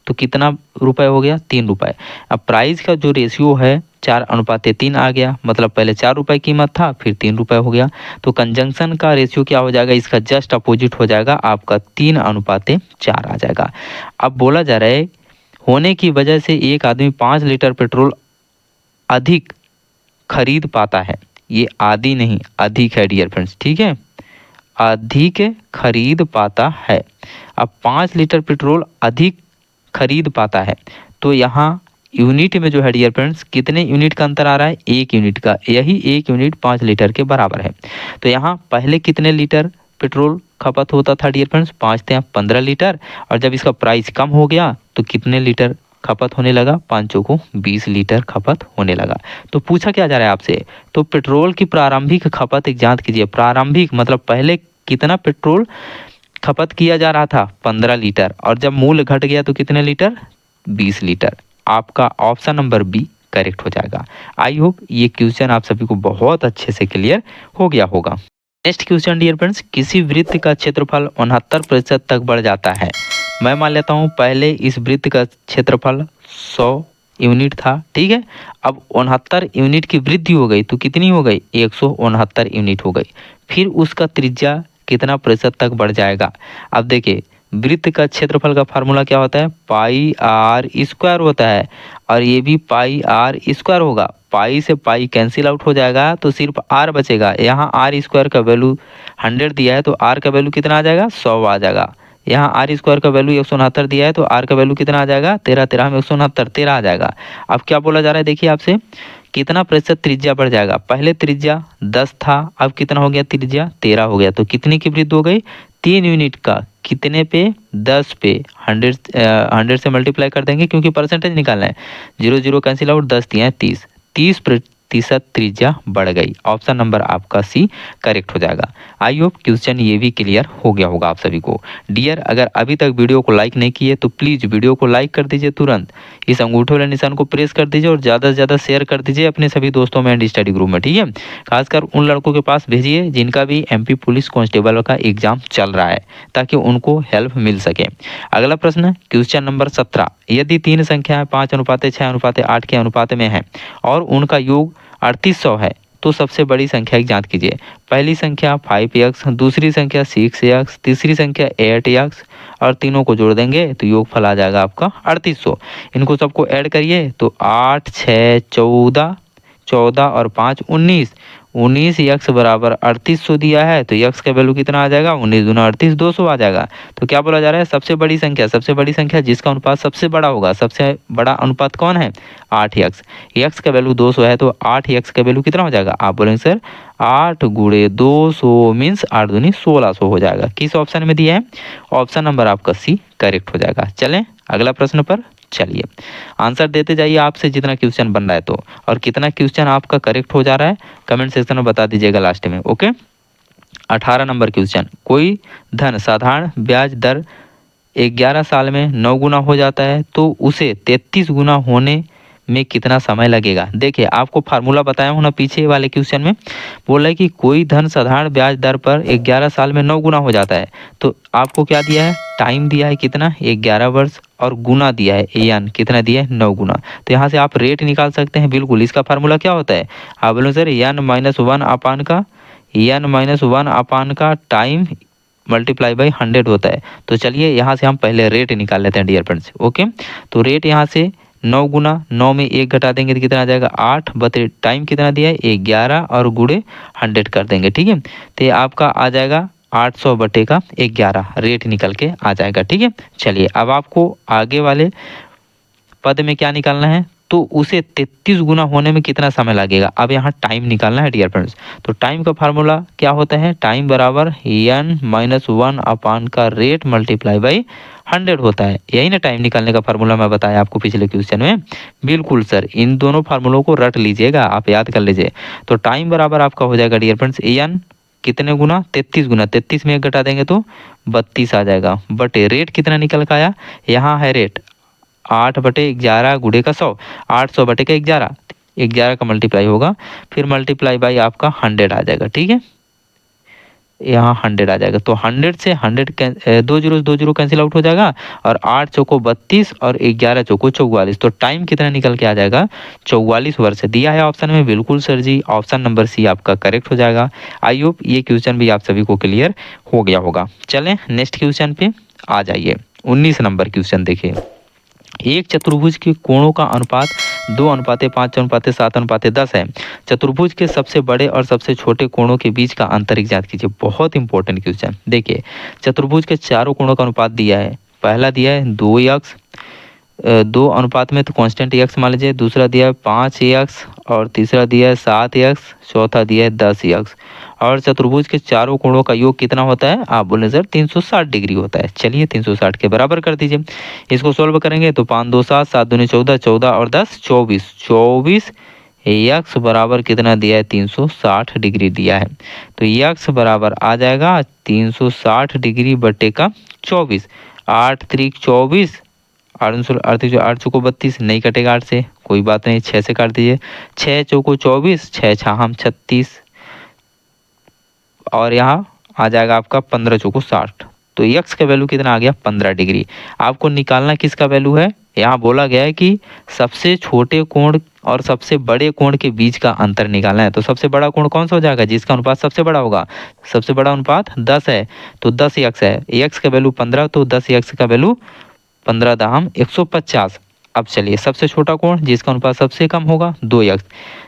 तो कितना रुपए हो गया 3 रुपये। अब प्राइस का जो रेशियो है 4:3 आ गया, मतलब पहले 4 रुपये कीमत था फिर 3 रुपये हो गया। तो कंजंक्शन का रेशियो क्या हो जाएगा इसका जस्ट अपोजिट हो जाएगा, आपका 3:4 आ जाएगा। अब बोला जा रहा है होने की वजह से एक आदमी 5 लीटर पेट्रोल अधिक खरीद पाता है। ये आदि नहीं अधिक है डियर फ्रेंड्स। ठीक है, अधिक खरीद पाता है। अब 5 लीटर पेट्रोल अधिक खरीद पाता है तो यहाँ यूनिट में जो है डियर फ्रेंड्स कितने यूनिट का अंतर आ रहा है 1 यूनिट का। यही 1 यूनिट 5 लीटर के बराबर है। तो यहाँ पहले कितने लीटर पेट्रोल खपत होता था डियर फ्रेंड्स 5 थे 15 लीटर, और जब इसका प्राइस कम हो गया तो कितने लीटर खपत होने लगा 5 को 20 लीटर खपत होने लगा। तो पूछा क्या जा रहा है आपसे, तो पेट्रोल की प्रारंभिक खपत जांच कीजिए। प्रारंभिक मतलब पहले कितना पेट्रोल खपत किया जा रहा था 15 लीटर, और जब मूल्य घट गया तो कितने लीटर 20 लीटर। आपका ऑप्शन नंबर बी करेक्ट हो जाएगा। आई होप ये क्वेश्चन आप सभी को बहुत अच्छे से क्लियर हो गया होगा। नेक्स्ट क्वेश्चन डियर फ्रेंड्स, किसी वृत्त का क्षेत्रफल 69% तक बढ़ जाता है। मैं मान लेता हूँ पहले इस वृत्त का क्षेत्रफल 100 यूनिट था। ठीक है, अब 69 यूनिट की वृद्धि हो गई तो कितनी हो गई 169 यूनिट हो गई। फिर उसका त्रिज्या कितना प्रतिशत तक बढ़ जाएगा। अब देखिए वृत्त का क्षेत्रफल का फार्मूला क्या होता है पाई आर स्क्वायर होता है, और ये भी पाई आर स्क्वायर होगा। पाई से पाई कैंसिल आउट हो जाएगा तो सिर्फ आर बचेगा। यहाँ आर स्क्वायर का वैल्यू 100 दिया है तो आर का वैल्यू कितना आ जाएगा 100 आ जाएगा। यहाँ आर स्क्वायर का वैल्यू 169 दिया है तो आर का वैल्यू कितना आ जाएगा 13 में 169 13 आ जाएगा। अब क्या बोला जा रहा है देखिए आपसे कितना प्रतिशत त्रिज्या बढ़ जाएगा। पहले त्रिज्या 10 था, अब कितना हो गया, त्रिज्या 13 हो गया। तो कितनी की वृद्धि हो गई, 3 यूनिट का। कितने पे, 10 पे। 100 से मल्टीप्लाई कर देंगे क्योंकि परसेंटेज निकालना है। 0 0 कैंसिल आउट, 10 दिया है 30, 30 प्रतिशत त्रिज्या बढ़ गई। ऑप्शन नंबर आपका सी करेक्ट हो जाएगा। आई होप क्वेश्चन ये भी क्लियर हो गया होगा आप सभी को। डियर, अगर अभी तक वीडियो को लाइक नहीं किए तो प्लीज़ वीडियो को लाइक कर दीजिए, तुरंत इस अंगूठे वाले निशान को प्रेस कर दीजिए और ज़्यादा से ज़्यादा शेयर कर दीजिए अपने सभी दोस्तों में एंड स्टडी ग्रुप में, ठीक है। खासकर उन लड़कों के पास भेजिए जिनका भी एमपी पुलिस कांस्टेबल का एग्जाम चल रहा है, ताकि उनको हेल्प मिल सके। अगला प्रश्न, क्वेश्चन नंबर 17। यदि 3 संख्या 5:6:8 के अनुपात में है और उनका योग 3800 है तो सबसे बड़ी संख्या की जांच कीजिए। पहली संख्या 5x, दूसरी संख्या 6x, तीसरी संख्या 8x और तीनों को जोड़ देंगे तो योगफल आ जाएगा आपका 3800। इनको सबको ऐड करिए तो 8 6 14, 14 और 5 19, 19 x बराबर 3800 दिया है तो x का वैल्यू कितना आ जाएगा, 19 दूना 38, 200 आ जाएगा। तो क्या बोला जा रहा है, सबसे बड़ी संख्या जिसका अनुपात सबसे बड़ा होगा। सबसे बड़ा अनुपात कौन है, 8x। x का वैल्यू 200 है तो 8x का वैल्यू कितना हो जाएगा, आप बोलेंगे सर 8 गुणे 200 मीन्स 8 दूनी 1600 हो जाएगा। किस ऑप्शन में दिया है, ऑप्शन नंबर आपका सी करेक्ट हो जाएगा। चलें अगला प्रश्न पर चलिए, आंसर देते जाइए आपसे जितना क्वेश्चन बन रहा है तो, और कितना क्वेश्चन आपका करेक्ट हो जा रहा है कमेंट सेक्शन में बता दीजिएगा लास्ट में, ओके। 18 नंबर क्वेश्चन, कोई धन साधारण ब्याज दर 11 साल में 9 गुना हो जाता है तो उसे 33 गुना होने में कितना समय लगेगा। देखिए आपको फार्मूला बताया हूँ ना पीछे वाले क्वेश्चन में, बोल रहा है कि कोई धन साधारण ब्याज दर पर 11 साल में 9 गुना हो जाता है। तो आपको क्या दिया है, टाइम दिया है कितना, 11 वर्ष, और गुना दिया है एन, कितना दिया है, 9 गुना। तो यहाँ से आप रेट निकाल सकते हैं। बिल्कुल, इसका फार्मूला क्या होता है, आप बोलो sir n-1 time multiply by 100 होता है। तो चलिए यहाँ से हम पहले रेट निकाल लेते हैं डियर फ्रेंड्स, ओके। तो रेट यहाँ से 9 गुना 9 में 1 घटा देंगे तो कितना आ जाएगा, 8 बटे टाइम कितना दिया है 11 और गुणे 100 कर देंगे, ठीक है। तो ये आपका आ जाएगा 800 बटे का 11 रेट निकल के आ जाएगा, ठीक है। चलिए अब आपको आगे वाले पद में क्या निकालना है, तो उसे 33 गुना होने में कितना समय लगेगा। अब यहाँ टाइम निकालना है डियर फ्रेंड्स। तो टाइम का फार्मूला क्या होता है, टाइम बराबर n-1 अपान का रेट मल्टीप्लाई बाई 100 होता है। यही ना टाइम निकालने का फार्मूला मैं बताया आपको पिछले क्वेश्चन में। बिल्कुल सर, इन दोनों फार्मूलों को रट लीजिएगा, आप याद कर लीजिए। तो टाइम बराबर आपका हो जाएगा डियर फ्रेंड्स n कितने गुना, 33 गुना, 33 में 1 घटा देंगे तो 32 आ जाएगा, बटे रेट कितना निकल का आया, यहाँ है रेट 8 बटे 11 गुणे का 100, 800 बटे का 11, 11 का मल्टीप्लाई होगा, फिर मल्टीप्लाई बाई आपका 100 आ जाएगा, ठीक है। यहाँ 100 आ जाएगा तो 100 से 100 2 जीरो कैंसिल आउट हो जाएगा, और 8 चौको 32 और 11 चौको 44। तो टाइम कितना निकल के आ जाएगा, 44 वर्ष दिया है ऑप्शन में। बिल्कुल सर जी, ऑप्शन नंबर सी आपका करेक्ट हो जाएगा। आई होप ये क्वेश्चन भी आप सभी को क्लियर हो गया होगा। चलें नेक्स्ट क्वेश्चन पे आ जाइए। 19 नंबर क्वेश्चन देखिए, एक चतुर्भुज के कोणों का अनुपात 2:5:7:10 है। चतुर्भुज के सबसे बड़े और सबसे छोटे कोणों के बीच का अंतर ज्ञात कीजिए। बहुत इंपॉर्टेंट क्वेश्चन। देखिए चतुर्भुज के चारों कोणों का अनुपात दिया है। पहला दिया है 2x, 2 अनुपात में तो कांस्टेंट x मान लीजिए, दूसरा दिया है 5x और तीसरा दिया है 7x, चौथा दिया है 10x। और चतुर्भुज के चारों कोणों का योग कितना होता है, आप बोले सर 360 डिग्री होता है। चलिए 360 के बराबर कर दीजिए। इसको सोल्व करेंगे तो 5 2 7, 7 दूनी 14, 14 और 10 24, 24 x बराबर कितना दिया है, 360 डिग्री दिया है। तो x बराबर आ जाएगा 360 डिग्री बटे का 24, 8 त्रिक 24, 8 चौको 32, नहीं कटेगा 8 से, कोई बात नहीं, 6 से काट दीजिए, 6 चौको 24, 6 छाम 36, और यहाँ आ जाएगा आपका 15 चौको 60। तो x का वैल्यू कितना आ गया, 15 डिग्री। आपको निकालना किसका वैल्यू है, यहाँ बोला गया है कि सबसे छोटे कोण और सबसे बड़े कोण के बीच का अंतर निकालना है। तो सबसे बड़ा कोण कौन सा हो जाएगा, जिसका अनुपात सबसे बड़ा होगा। सबसे बड़ा अनुपात 10 है तो 10x है, x का वैल्यू 15 तो 10x का वैल्यू 15 दाम 150। अब चलिए सबसे छोटा कोण जिसका अनुपात सबसे कम होगा 2x,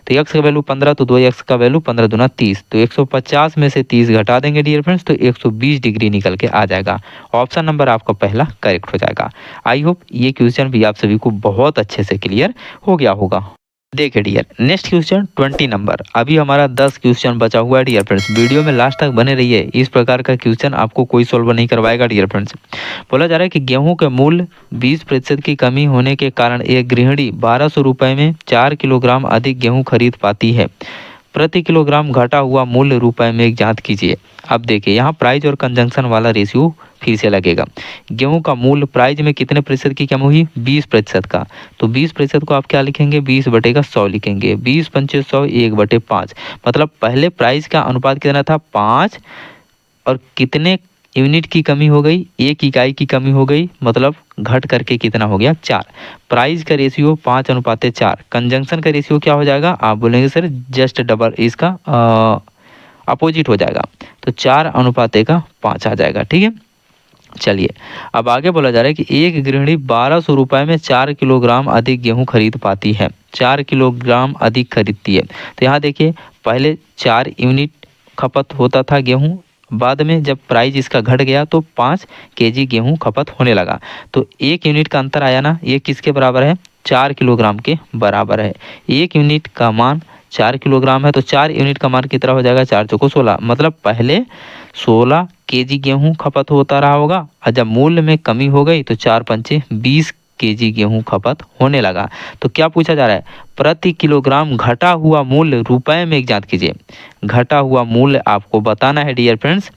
तो x का वैल्यू 15 तो 2x का वैल्यू 15 दूना 30, तो 150 में से 30 घटा देंगे डियर फ्रेंड्स तो 120 डिग्री निकल के आ जाएगा। ऑप्शन नंबर आपका पहला करेक्ट हो जाएगा। आई होप ये क्वेश्चन भी आप सभी को बहुत अच्छे से क्लियर हो गया होगा। देखिए डियर, नेक्स्ट क्वेश्चन 20 नंबर। अभी हमारा 10 क्वेश्चन बचा हुआ है डियर फ्रेंड्स। वीडियो में लास्ट तक बने रहिए, इस प्रकार का क्वेश्चन आपको कोई सॉल्व नहीं करवाएगा डियर फ्रेंड्स। बोला जा रहा है कि गेहूं के मूल्य 20% की कमी होने के कारण एक गृहिणी 1200 रुपये में 4 किलोग्राम अधिक गेहूं खरीद पाती है। प्रति किलोग्राम घटा हुआ मूल्य रुपए में ज्ञात कीजिए। अब देखिए यहाँ प्राइस और कंजंक्शन वाला रेशियो फिर से लगेगा। गेहूं का मूल्य प्राइस में कितने प्रतिशत की कमी हुई, 20% का। तो 20% को आप क्या लिखेंगे, 20/100 लिखेंगे। 20×5 1/5, मतलब पहले प्राइस का अनुपात कितना था, 5, और कितने यूनिट की कमी हो गई, 1 इकाई की कमी हो गई, मतलब घट करके कितना हो गया, 4। प्राइस का रेशियो 5:4। कंजंक्शन का रेशियो क्या हो जाएगा, आप बोलेंगे सर जस्ट डबल, इसका अपोजिट हो जाएगा, तो 4:5 आ जाएगा। ठीक है, चलिए अब आगे बोला जा रहा है कि एक गृहिणी 1200 रुपये में 4 किलोग्राम अधिक गेहूं खरीद पाती है। 4 किलोग्राम अधिक खरीदती है। तो यहाँ देखिए पहले 4 यूनिट खपत होता था गेहूं, बाद में जब प्राइस इसका घट गया तो 5 केजी गेहूं खपत होने लगा। तो 1 यूनिट का अंतर आया ना, ये किसके बराबर है, 4 किलोग्राम के बराबर है। 1 यूनिट का मान 4 किलोग्राम है, तो 4 यूनिट का मान कितना हो जाएगा, 4 चौको 16, मतलब पहले 16 केजी गेहूं खपत होता रहा होगा, और जब मूल्य में कमी हो गई तो 4×5 20 केजी गेहूं खपत होने लगा। तो क्या पूछा जा रहा है, प्रति किलोग्राम घटा हुआ मूल्य रुपए में ज्ञात कीजिए। घटा हुआ मूल्य आपको बताना है डियर फ्रेंड्स,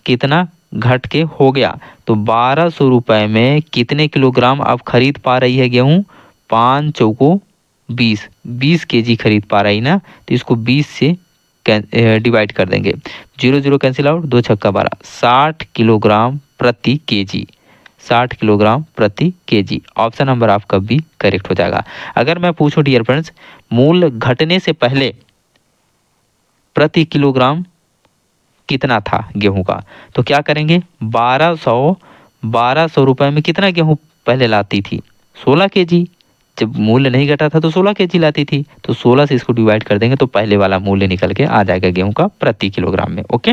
कितना घट के हो गया। तो 1200 रुपये में कितने किलोग्राम आप खरीद पा रही है गेहूं, 5 चौको 20, 20 केजी खरीद पा रही ना, तो इसको 20 से डिवाइड कर देंगे, 0 0 कैंसिल आउट, 2 छक्का 12, 60 किलोग्राम प्रति केजी। 60 किलोग्राम प्रति केजी, ऑप्शन नंबर आपका भी करेक्ट हो जाएगा। अगर मैं पूछूं डियर फ्रेंड्स, मूल्य घटने से पहले प्रति किलोग्राम कितना था गेहूं का, तो क्या करेंगे, 1200 रुपए में कितना गेहूं पहले लाती थी, 16 केजी। जब मूल्य नहीं घटा था तो 16 केजी लाती थी, तो 16 से इसको डिवाइड कर देंगे तो पहले वाला मूल्य निकल के आ जाएगा गेहूं का प्रति किलोग्राम में। ओके,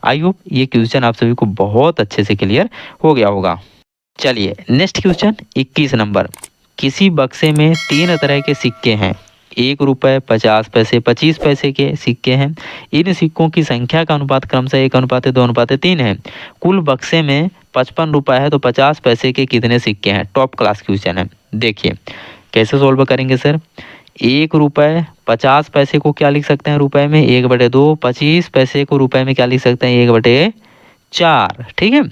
आई होप ये क्वेश्चन आप सभी को बहुत अच्छे से क्लियर हो गया होगा। चलिए नेक्स्ट क्वेश्चन 21 नंबर। किसी बक्से में 3 तरह के सिक्के हैं, 1 रुपये, 50 पैसे, 25 पैसे के सिक्के हैं। इन सिक्कों की संख्या का अनुपात क्रमशः 1:2:3 है। कुल बक्से में 55 रुपये है, तो 50 पैसे के कितने सिक्के हैं। टॉप क्लास क्वेश्चन है। देखिए कैसे सोल्व करेंगे सर, 1 रुपये 50 पैसे को क्या लिख सकते हैं रुपए में, 1/2, 25 पैसे को रुपए में क्या लिख सकते हैं, 1/4। ठीक है,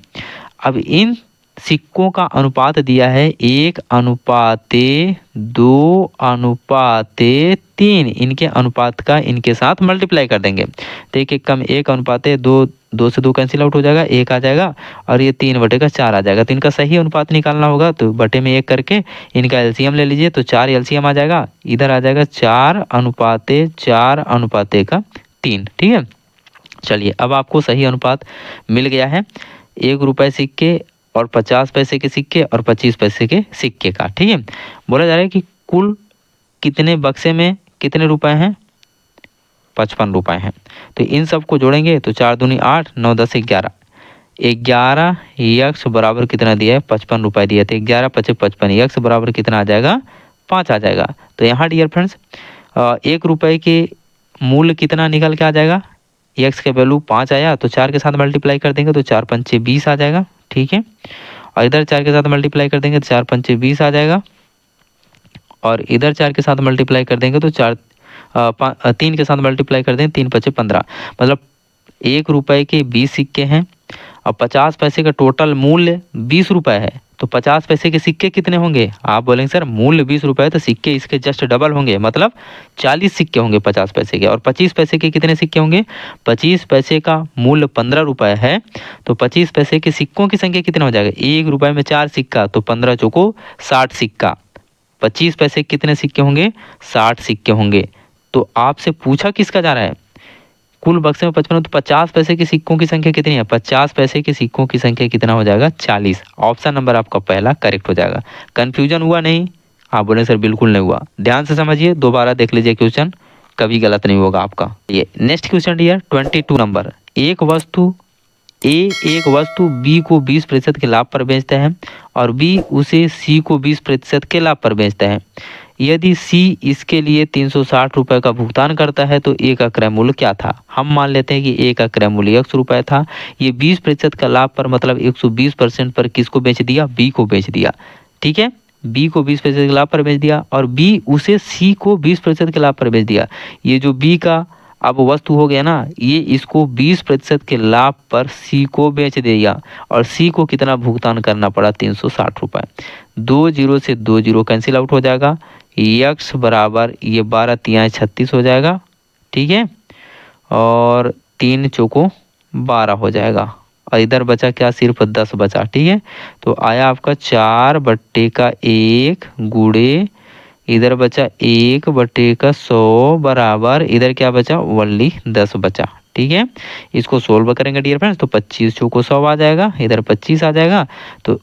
अब इन सिक्कों का अनुपात दिया है 1:2:3, इनके अनुपात का इनके साथ मल्टीप्लाई कर देंगे, तो 1:2, 2 से 2 कैंसिल आउट हो जाएगा, 1 आ जाएगा, और ये 3/4 आ जाएगा। तो इनका सही अनुपात निकालना होगा, तो बटे में 1 करके इनका एलसीएम ले लीजिए, तो 4 एलसीएम आ जाएगा, इधर आ जाएगा 4:4:3। ठीक है, चलिए अब आपको सही अनुपात मिल गया है 1 रुपये सिक्के और 50 पैसे के सिक्के और 25 पैसे के सिक्के का। ठीक है, बोला जा रहा है कि कुल कितने बक्से में कितने रुपए हैं, 55 रुपए हैं। तो इन सब को जोड़ेंगे तो 4 दूनी 8, 9 10 11, 11 यक्स बराबर कितना दिया है, 55 रुपए दिया, तो 11 5 55, यक्स बराबर कितना आ जाएगा, 5 आ जाएगा। तो यहाँ डियर फ्रेंड्स 1 रुपये के मूल्य कितना निकल के आ जाएगा, एक्स के वैल्यू 5 आया, तो 4 के साथ मल्टीप्लाई कर देंगे तो 4×5 20 आ जाएगा। ठीक है, और इधर 4 के साथ मल्टीप्लाई कर देंगे तो 4×5 20 आ जाएगा, और इधर 4 के साथ मल्टीप्लाई कर देंगे तो 3 के साथ मल्टीप्लाई कर देंगे 3×5 15, मतलब 1 रुपये के 20 सिक्के हैं और 50 पैसे का टोटल मूल्य 20 रुपये है। तो 50 पैसे के सिक्के कितने होंगे, आप बोलेंगे सर मूल्य 20 रुपये है तो सिक्के इसके जस्ट डबल होंगे, मतलब 40 सिक्के होंगे 50 पैसे के। और 25 पैसे के कितने सिक्के होंगे, 25 पैसे का मूल्य 15 रुपये है, तो 25 पैसे के सिक्कों की संख्या कितना हो जाएगा, 1 रुपये में 4 सिक्का, तो 15 चौको 60 सिक्का। 25 पैसे कितने सिक्के होंगे, 60 सिक्के होंगे। तो आपसे पूछा किसका जा रहा है, कुल बक्से में 55, तो 50 पैसे के सिक्कों की संख्या कितनी है, 50 पैसे के सिक्कों की संख्या कितना हो जाएगा, 40। ऑप्शन नंबर आपका पहला करेक्ट हो जाएगा। कंफ्यूजन हुआ नहीं, आप बोले सर बिल्कुल नहीं हुआ। ध्यान से समझिए, दोबारा देख लीजिए क्वेश्चन, कभी गलत नहीं होगा आपका। ये नेक्स्ट क्वेश्चन डियर 22 नंबर। एक वस्तु बी को 20% के लाभ पर बेचता है और बी उसे सी को 20% के लाभ पर बेचता है। यदि सी इसके लिए 360 रुपये का भुगतान करता है तो ए का क्रय मूल्य क्या था। हम मान लेते हैं कि ए का क्रय मूल्य 100 रुपये था। ये 20% का लाभ पर मतलब 120% पर किसको बेच दिया, बी को बेच दिया। ठीक है, बी को 20% के लाभ पर बेच दिया और बी उसे सी को 20% के लाभ पर बेच दिया। ये जो बी का अब वस्तु हो गया ना, ये इसको 20% के लाभ पर सी को बेच दिया और सी को कितना भुगतान करना पड़ा, 360 रुपये। 2 जीरो से 2 जीरो कैंसिल आउट हो जाएगा। यक्स बराबर ये 12 तियाँ 36 हो जाएगा। ठीक है, और 3 चौको 12 हो जाएगा और इधर बचा क्या, सिर्फ 10 बचा। ठीक है, तो आया आपका 4/1 गुड़े इधर बचा 1/100 बराबर इधर क्या बचा, वनली 10 बचा। ठीक है, इसको सोल्व करेंगे डियर फ्रेंड्स तो 25 चौको 100 आ जाएगा, इधर 25 आ जाएगा। तो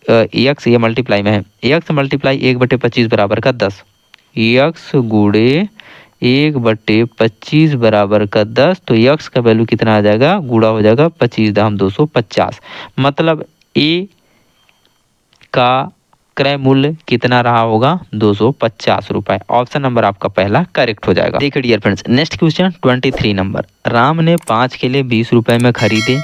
एक्स ये मल्टीप्लाई में है, एक्स मल्टीप्लाई 1/25 बराबर का 10, एक्स गुड़े 1/25 बराबर का 10। तो यक्स का वैल्यू कितना आ जाएगा, गुड़ा हो जाएगा 25 दाम 250। मतलब ए का क्रय मूल्य कितना रहा होगा, 250 रुपए। ऑप्शन नंबर आपका पहला करेक्ट हो जाएगा। देखिए dear friends, next question 23 number. Ram ने 5 केले 20 रुपए में खरीदे,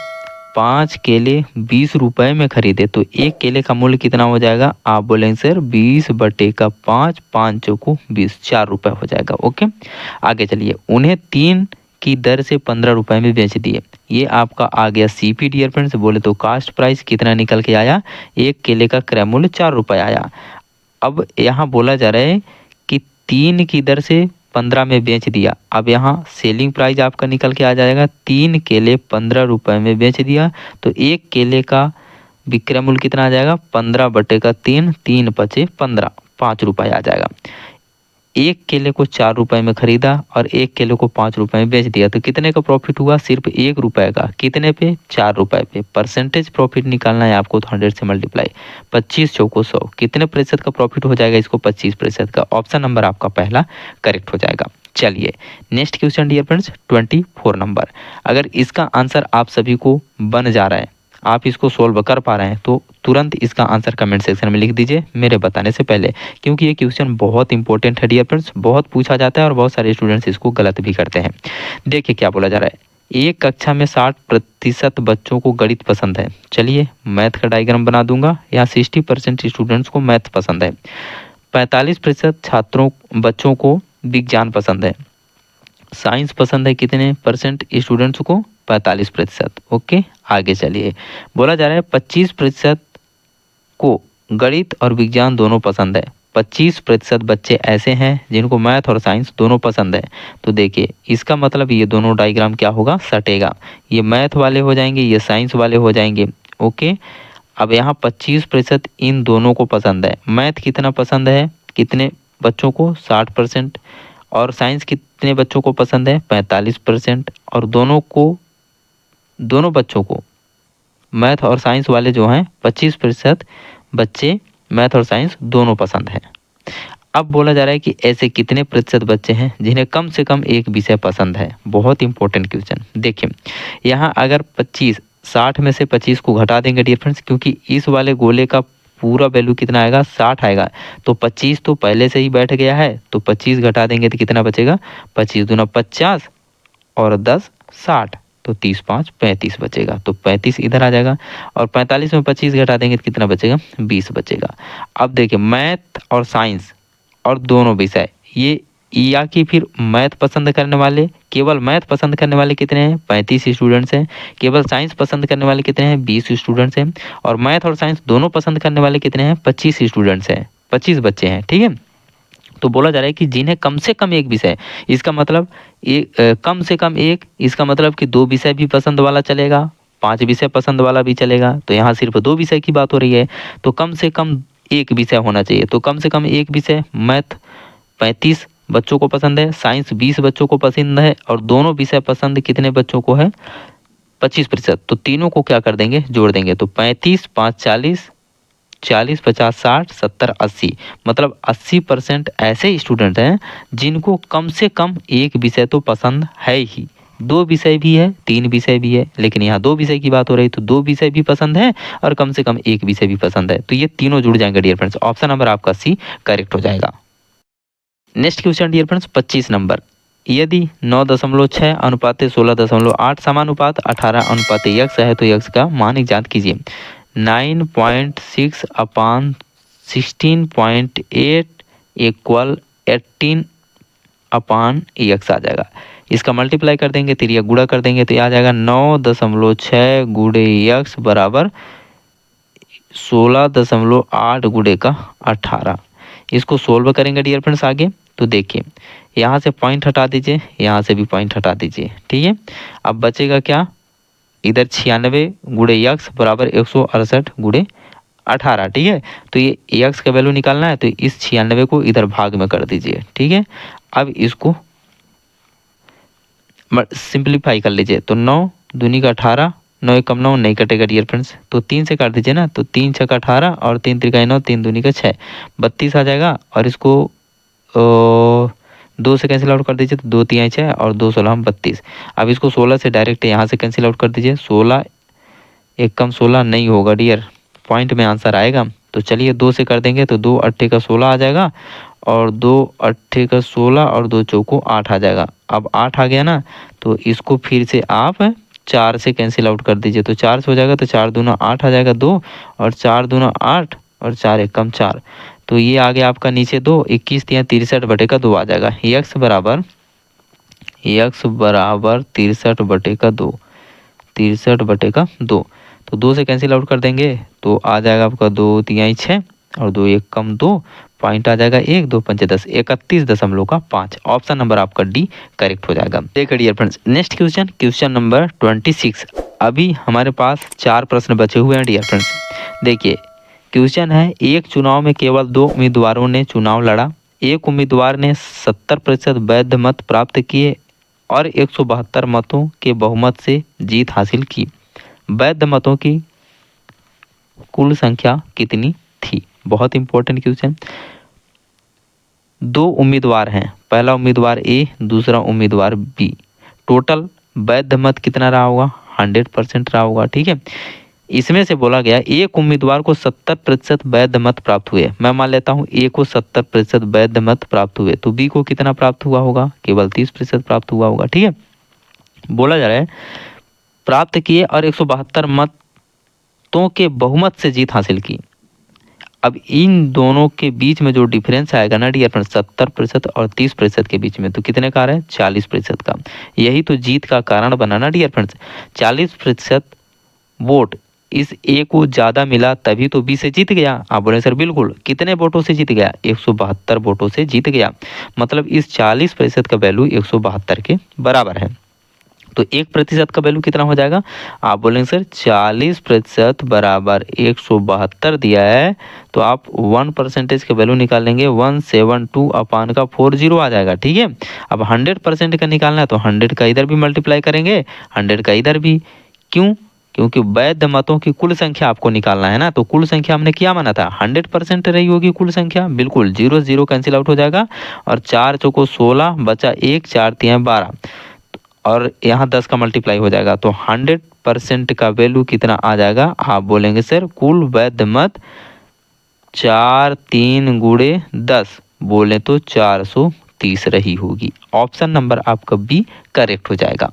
5 केले 20 रुपए में खरीदे तो एक केले का मूल्य कितना हो जाएगा, आप बोलेंगे सर 20/5, 5 चौको 20, 4 रुपए हो जाएगा। ओके, आगे चलिए। उन्हें 3 की दर से 15 रुपए में बेच दिए। ये आपका आ गया सीपी डियर फ्रेंड्स। बोले तो कास्ट प्राइस कितना निकल के आया, एक केले का क्रय मूल्य 4 रुपए आया। अब यहाँ बोला जा रहा है कि 3 की दर से 15 में बेच दिया। अब यहाँ सेलिंग प्राइस आपका निकल के आ जाएगा, 3 केले 15 रुपए में बेच दिया तो एक केले का विक्रय मूल्य कितना आ जाएगा, 15/3, 3 पचे 15, 5 रुपए आ जाएगा। एक केले को 4 रुपए में खरीदा और एक केले को 5 रुपए में बेच दिया तो कितने का प्रॉफिट हुआ, सिर्फ 1 रुपए का। कितने पे, 4 रुपए पे। परसेंटेज प्रॉफिट निकालना है आपको तो 100 से मल्टीप्लाई, 25 चौको 100, कितने प्रतिशत का प्रॉफिट हो जाएगा, इसको 25% का। ऑप्शन नंबर आपका पहला करेक्ट हो जाएगा। चलिए next question dear friends 24 number. अगर इसका आंसर आप सभी को बन जा रहा है, आप इसको सोल्व कर पा रहे हैं तो तुरंत इसका आंसर कमेंट सेक्शन में लिख दीजिए मेरे बताने से पहले, क्योंकि ये क्वेश्चन बहुत इंपॉर्टेंट है डियर फ्रेंड्स, बहुत पूछा जाता है और बहुत सारे स्टूडेंट्स इसको गलत भी करते हैं। देखिए क्या बोला जा रहा है, एक कक्षा में 60% बच्चों को गणित पसंद है। चलिए मैथ का डायग्राम बना दूंगा। यहाँ 60% स्टूडेंट्स को मैथ पसंद है, 45% छात्रों बच्चों को विज्ञान पसंद है, साइंस पसंद है कितने परसेंट स्टूडेंट्स को, 45%। ओके, आगे चलिए। बोला जा रहा है 25% को गणित और विज्ञान दोनों पसंद है। 25% बच्चे ऐसे हैं जिनको मैथ और साइंस दोनों पसंद है। तो देखिए इसका मतलब ये दोनों डायग्राम क्या होगा, सटेगा। ये मैथ वाले हो जाएंगे, ये साइंस वाले हो जाएंगे। ओके, अब यहाँ 25% इन दोनों को पसंद है। मैथ कितना पसंद है, कितने बच्चों को, 60%। और साइंस कितने बच्चों को पसंद है, 45%। और दोनों बच्चों को मैथ और साइंस वाले जो हैं 25% बच्चे मैथ और साइंस दोनों पसंद है। अब बोला जा रहा है कि ऐसे कितने प्रतिशत बच्चे हैं जिन्हें कम से कम एक विषय पसंद है। बहुत इंपॉर्टेंट क्वेश्चन। देखिए यहाँ अगर 60 में से 25 को घटा देंगे डियर फ्रेंड्स, क्योंकि इस वाले गोले का पूरा वैल्यू कितना आएगा, 60 आएगा। तो 25 तो पहले से ही बैठ गया है, तो 25 घटा देंगे तो कितना बचेगा, 25 दूना 50 और 10 60, तो 30 5 35 बचेगा। तो 35 इधर आ जाएगा और 45 में 25 घटा देंगे तो कितना बचेगा, 20 बचेगा। अब देखिए मैथ और साइंस और दोनों विषय ये, या कि फिर मैथ पसंद करने वाले, केवल मैथ पसंद करने वाले कितने हैं, 35 स्टूडेंट्स हैं। केवल साइंस पसंद करने वाले कितने हैं, 20 स्टूडेंट्स हैं। और मैथ और साइंस दोनों पसंद करने वाले कितने हैं, 25 स्टूडेंट्स हैं, 25 बच्चे हैं। ठीक है, तो बोला जा रहा है कि जिन्हें कम से कम एक विषय, इसका मतलब कम से कम एक, इसका मतलब कि 2 विषय भी पसंद वाला चलेगा, 5 विषय पसंद वाला भी चलेगा। तो यहाँ सिर्फ 2 विषय की बात हो रही है, तो कम से कम एक विषय होना चाहिए। तो कम से कम एक विषय, मैथ 35 बच्चों को पसंद है, साइंस 20 बच्चों को पसंद है और दोनों विषय पसंद कितने बच्चों को है, 25%। तो तीनों को क्या कर देंगे, जोड़ देंगे। तो 35 5 40, 40 50 60 70 80, मतलब 80% ऐसे स्टूडेंट हैं जिनको कम से कम एक विषय तो पसंद है ही। 2 विषय भी है, 3 विषय भी है, लेकिन यहाँ 2 विषय की बात हो रही तो 2 विषय भी पसंद है और कम से कम एक विषय भी पसंद है। तो ये तीनों जुड़ जाएंगे डियर फ्रेंड्स। ऑप्शन नंबर आपका सी करेक्ट हो जाएगा। Next question dear friends 25 number, यदि 9.6 अनुपात 16.8 समानुपात 18 अनुपात x है तो x का मान ज्ञात कीजिए। 9.6 अपान 16.8 इक्वल 18 अपान x आ जाएगा। इसका मल्टीप्लाई कर देंगे तो या गुणा कर देंगे तो आ जाएगा 9.6 गुणे x बराबर 16.8 गुणे का 18। इसको सोल्व करेंगे डियर फ्रेंड्स आगे, तो देखिए यहाँ से पॉइंट हटा दीजिए, यहाँ से भी पॉइंट हटा दीजिए, ठीक है। अब बचेगा क्या, इधर 96 गुणे x बराबर 168 गुणे 18, ठीक है। तो ये x का वैल्यू निकालना है तो इस 96 को इधर भाग में कर दीजिए, ठीक है। अब इसको सिंप्लीफाई कर लीजिए तो 9 दूनी का 18, 9 एकम 9 नहीं कटेगा डियर फ्रेंड्स, तो 3 से काट दीजिए ना, तो 3 छक्का 18 और 3 त्रिका 9, 3 दूनी का 6, 32 आ जाएगा। और इसको 2 से कैंसिल आउट कर दीजिए तो 2 3 6 और 2 16 32। अब इसको 16 से डायरेक्ट यहाँ से कैंसिल आउट कर दीजिए, 16 एकम 16 नहीं होगा डियर, पॉइंट में आंसर आएगा। तो चलिए 2 से कर देंगे तो 2 अट्ठे का 16 आ जाएगा और 2 अट्ठे का 16 और 2 चौको 8 आ जाएगा। अब 8 आ गया ना, तो इसको फिर से आप 4 से कैंसिल आउट कर दीजिए तो 4 से हो जाएगा, तो 4 दूना 8 आ जाएगा 2 और 4 दूना 8 और 4 एकम 4। तो ये आ गया आपका नीचे 2, 21 या 63 बटे का 2 आ जाएगा। x बराबर 63 बटे का 2, 63 बटे का 2। तो 2 से कैंसिल आउट कर देंगे तो आ जाएगा आपका 2 3 6 और 2 1 कम 2, पॉइंट आ जाएगा 1 2 5 10, 31.5। ऑप्शन नंबर आपका डी करेक्ट हो जाएगा। देखिए dear friends next question, question number 26। अभी हमारे पास 4 प्रश्न बचे हुए हैं डियर फ्रेंड्स। देखिए क्वेश्चन है, एक चुनाव में केवल 2 उम्मीदवारों ने चुनाव लड़ा, एक उम्मीदवार ने 70% वैध मत प्राप्त किए और 172 मतों के बहुमत से जीत हासिल की। वैध मतों की कुल संख्या कितनी थी? बहुत इंपॉर्टेंट क्वेश्चन। 2 उम्मीदवार हैं, पहला उम्मीदवार ए, दूसरा उम्मीदवार बी। टोटल वैध मत कितना रहा होगा? 100% रहा होगा, ठीक है। इसमें से बोला गया एक उम्मीदवार को 70% वैध मत प्राप्त हुए। मैं मान लेता हूँ ए को 70% वैध मत प्राप्त हुए, तो बी को कितना प्राप्त हुआ होगा? केवल 30% प्राप्त हुआ होगा, ठीक है। बोला जा रहा है प्राप्त किए और 172 मतों के बहुमत से जीत हासिल की। अब इन दोनों के बीच में जो डिफरेंस आएगा ना डियर फ्रेंड्स, 70% और 30% के बीच में, तो कितने का आ रहा है? 40% का। यही तो जीत का कारण बना ना डियर फ्रेंड्स। 40% वोट इस ए को ज़्यादा मिला तभी तो बी से जीत गया। आप बोले सर बिल्कुल, कितने वोटों से जीत गया? 172 वोटों से जीत गया। मतलब इस 40% का वैल्यू 172 के बराबर है। तो 1% का वैल्यू कितना हो जाएगा? आप बोलेंगे सर 40% बराबर 172 दिया है, तो आप 1% का वैल्यू निकालेंगे 172 अपान का 40 आ जाएगा, ठीक है। अब 100% का निकालना है तो 100 का इधर भी मल्टीप्लाई करेंगे, 100 का इधर भी। क्यों? क्योंकि वैध मतों की कुल संख्या आपको निकालना है ना, तो कुल संख्या हमने क्या माना था? 100% रही होगी कुल संख्या, बिल्कुल। 0 0 कैंसिल आउट हो जाएगा और 4 चौको 16 बचा 1, 4 3 12 और यहाँ 10 का मल्टीप्लाई हो जाएगा, तो 100% का वैल्यू कितना आ जाएगा? आप बोलेंगे सर कुल वैध मत 4 3 गुणे 10 बोले तो 430 रही होगी। ऑप्शन नंबर आपका बी करेक्ट हो जाएगा।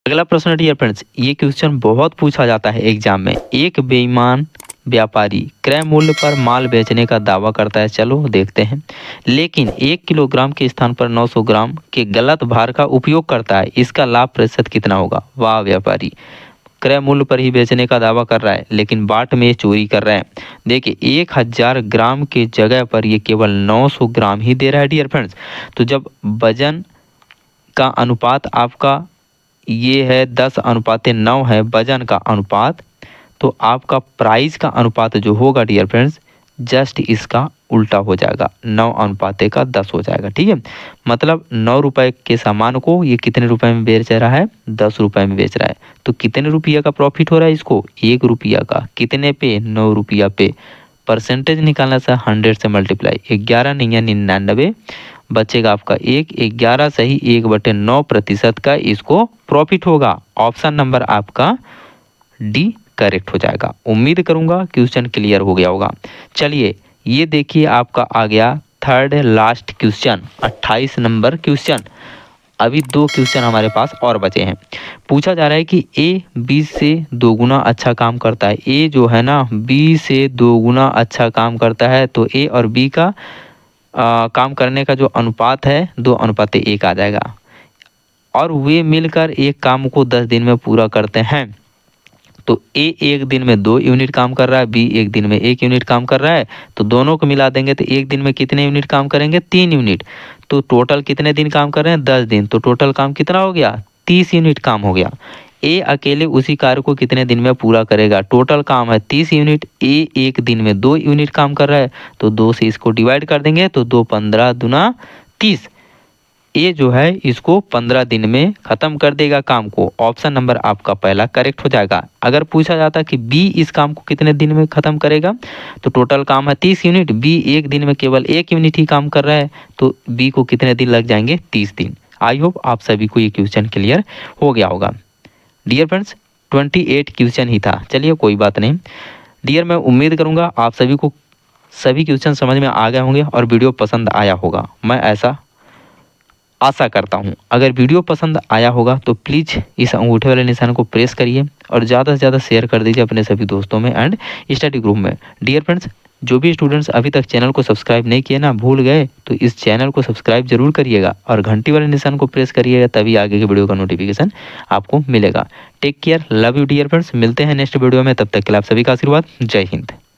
अगला प्रश्न डियर फ्रेंड्स, ये क्वेश्चन बहुत पूछा जाता है एग्जाम में। एक बेईमान व्यापारी क्रय मूल्य पर माल बेचने का दावा करता है, चलो देखते हैं, लेकिन 1 किलोग्राम के स्थान पर 900 ग्राम के गलत भार का उपयोग करता है, इसका लाभ प्रतिशत कितना होगा? वाह, व्यापारी क्रय मूल्य पर ही बेचने का दावा कर रहा है लेकिन बाट में चोरी कर रहा है। देखिए 1000 ग्राम के जगह पर ये केवल 900 ग्राम ही दे रहा है डियर फ्रेंड्स। तो जब वजन का अनुपात आपका ये है 10:9 है वजन का अनुपात, तो आपका प्राइस का अनुपात जो होगा डियर फ्रेंड्स जस्ट इसका उल्टा हो जाएगा, 9:10 हो जाएगा, ठीक है। मतलब 9 रुपए के सामान को ये कितने रुपए में बेच रहा है? 10 रुपए में बेच रहा है। तो कितने रुपया का प्रॉफिट हो रहा है इसको? 1 रुपया का। कितने पे? 9 रुपया पे। परसेंटेज निकालना सर 100 से मल्टीप्लाई, 11 नहीं है 99, बचेगा आपका 1, 11 सही 1/9% का इसको प्रॉफिट होगा। ऑप्शन नंबर आपका डी करेक्ट हो जाएगा। उम्मीद करूंगा क्वेश्चन क्लियर हो गया होगा। चलिए ये देखिए आपका आ गया third last question, 28 number question. अभी 2 क्वेश्चन हमारे पास और बचे हैं। पूछा जा रहा है कि ए बी से 2 गुना अच्छा काम करता है। ए जो है ना बी से 2 गुना अच्छा काम करता है, तो ए और बी का काम करने का जो अनुपात है 2:1 आ जाएगा। और वे मिलकर एक काम को 10 दिन में पूरा करते हैं। तो ए 1 दिन में 2 यूनिट काम कर रहा है, बी 1 दिन में 1 यूनिट काम कर रहा है। तो दोनों को मिला देंगे तो 1 दिन में कितने यूनिट काम करेंगे? 3 यूनिट। तो टोटल कितने दिन काम कर रहे हैं? 10 दिन। तो टोटल काम कितना हो गया? 30 यूनिट काम हो गया। ए अकेले उसी कार्य को कितने दिन में पूरा करेगा? टोटल काम है 30 यूनिट, ए 1 दिन में 2 यूनिट काम कर रहा है, तो 2 से इसको डिवाइड कर देंगे तो 2 15 दूना 30। ए जो है इसको 15 दिन में खत्म कर देगा काम को। ऑप्शन नंबर आपका पहला करेक्ट हो जाएगा। अगर पूछा जाता कि बी इस काम को कितने दिन में खत्म करेगा, तो टोटल काम है 30 यूनिट, बी 1 दिन में केवल 1 यूनिट ही काम कर रहा है, तो बी को कितने दिन लग जाएंगे? 30 दिन। आई होप आप सभी को ये क्वेश्चन क्लियर हो गया होगा। डियर फ्रेंड्स 28 क्वेश्चन ही था, चलिए कोई बात नहीं। डियर मैं उम्मीद करूँगा आप सभी को सभी क्वेश्चन समझ में आ गए होंगे और वीडियो पसंद आया होगा, मैं ऐसा आशा करता हूँ। अगर वीडियो पसंद आया होगा तो प्लीज़ इस अंगूठे वाले निशान को प्रेस करिए और ज़्यादा से ज़्यादा शेयर कर दीजिए अपने सभी दोस्तों में एंड स्टडी ग्रुप में। डियर फ्रेंड्स जो भी स्टूडेंट्स अभी तक चैनल को सब्सक्राइब नहीं किए ना, भूल गए, तो इस चैनल को सब्सक्राइब जरूर करिएगा और घंटी वाले निशान को प्रेस करिएगा, तभी आगे के वीडियो का नोटिफिकेशन आपको मिलेगा। Take care, love you dear friends, मिलते हैं नेक्स्ट वीडियो में, तब तक के लिए आप सभी का आशीर्वाद। जय हिंद।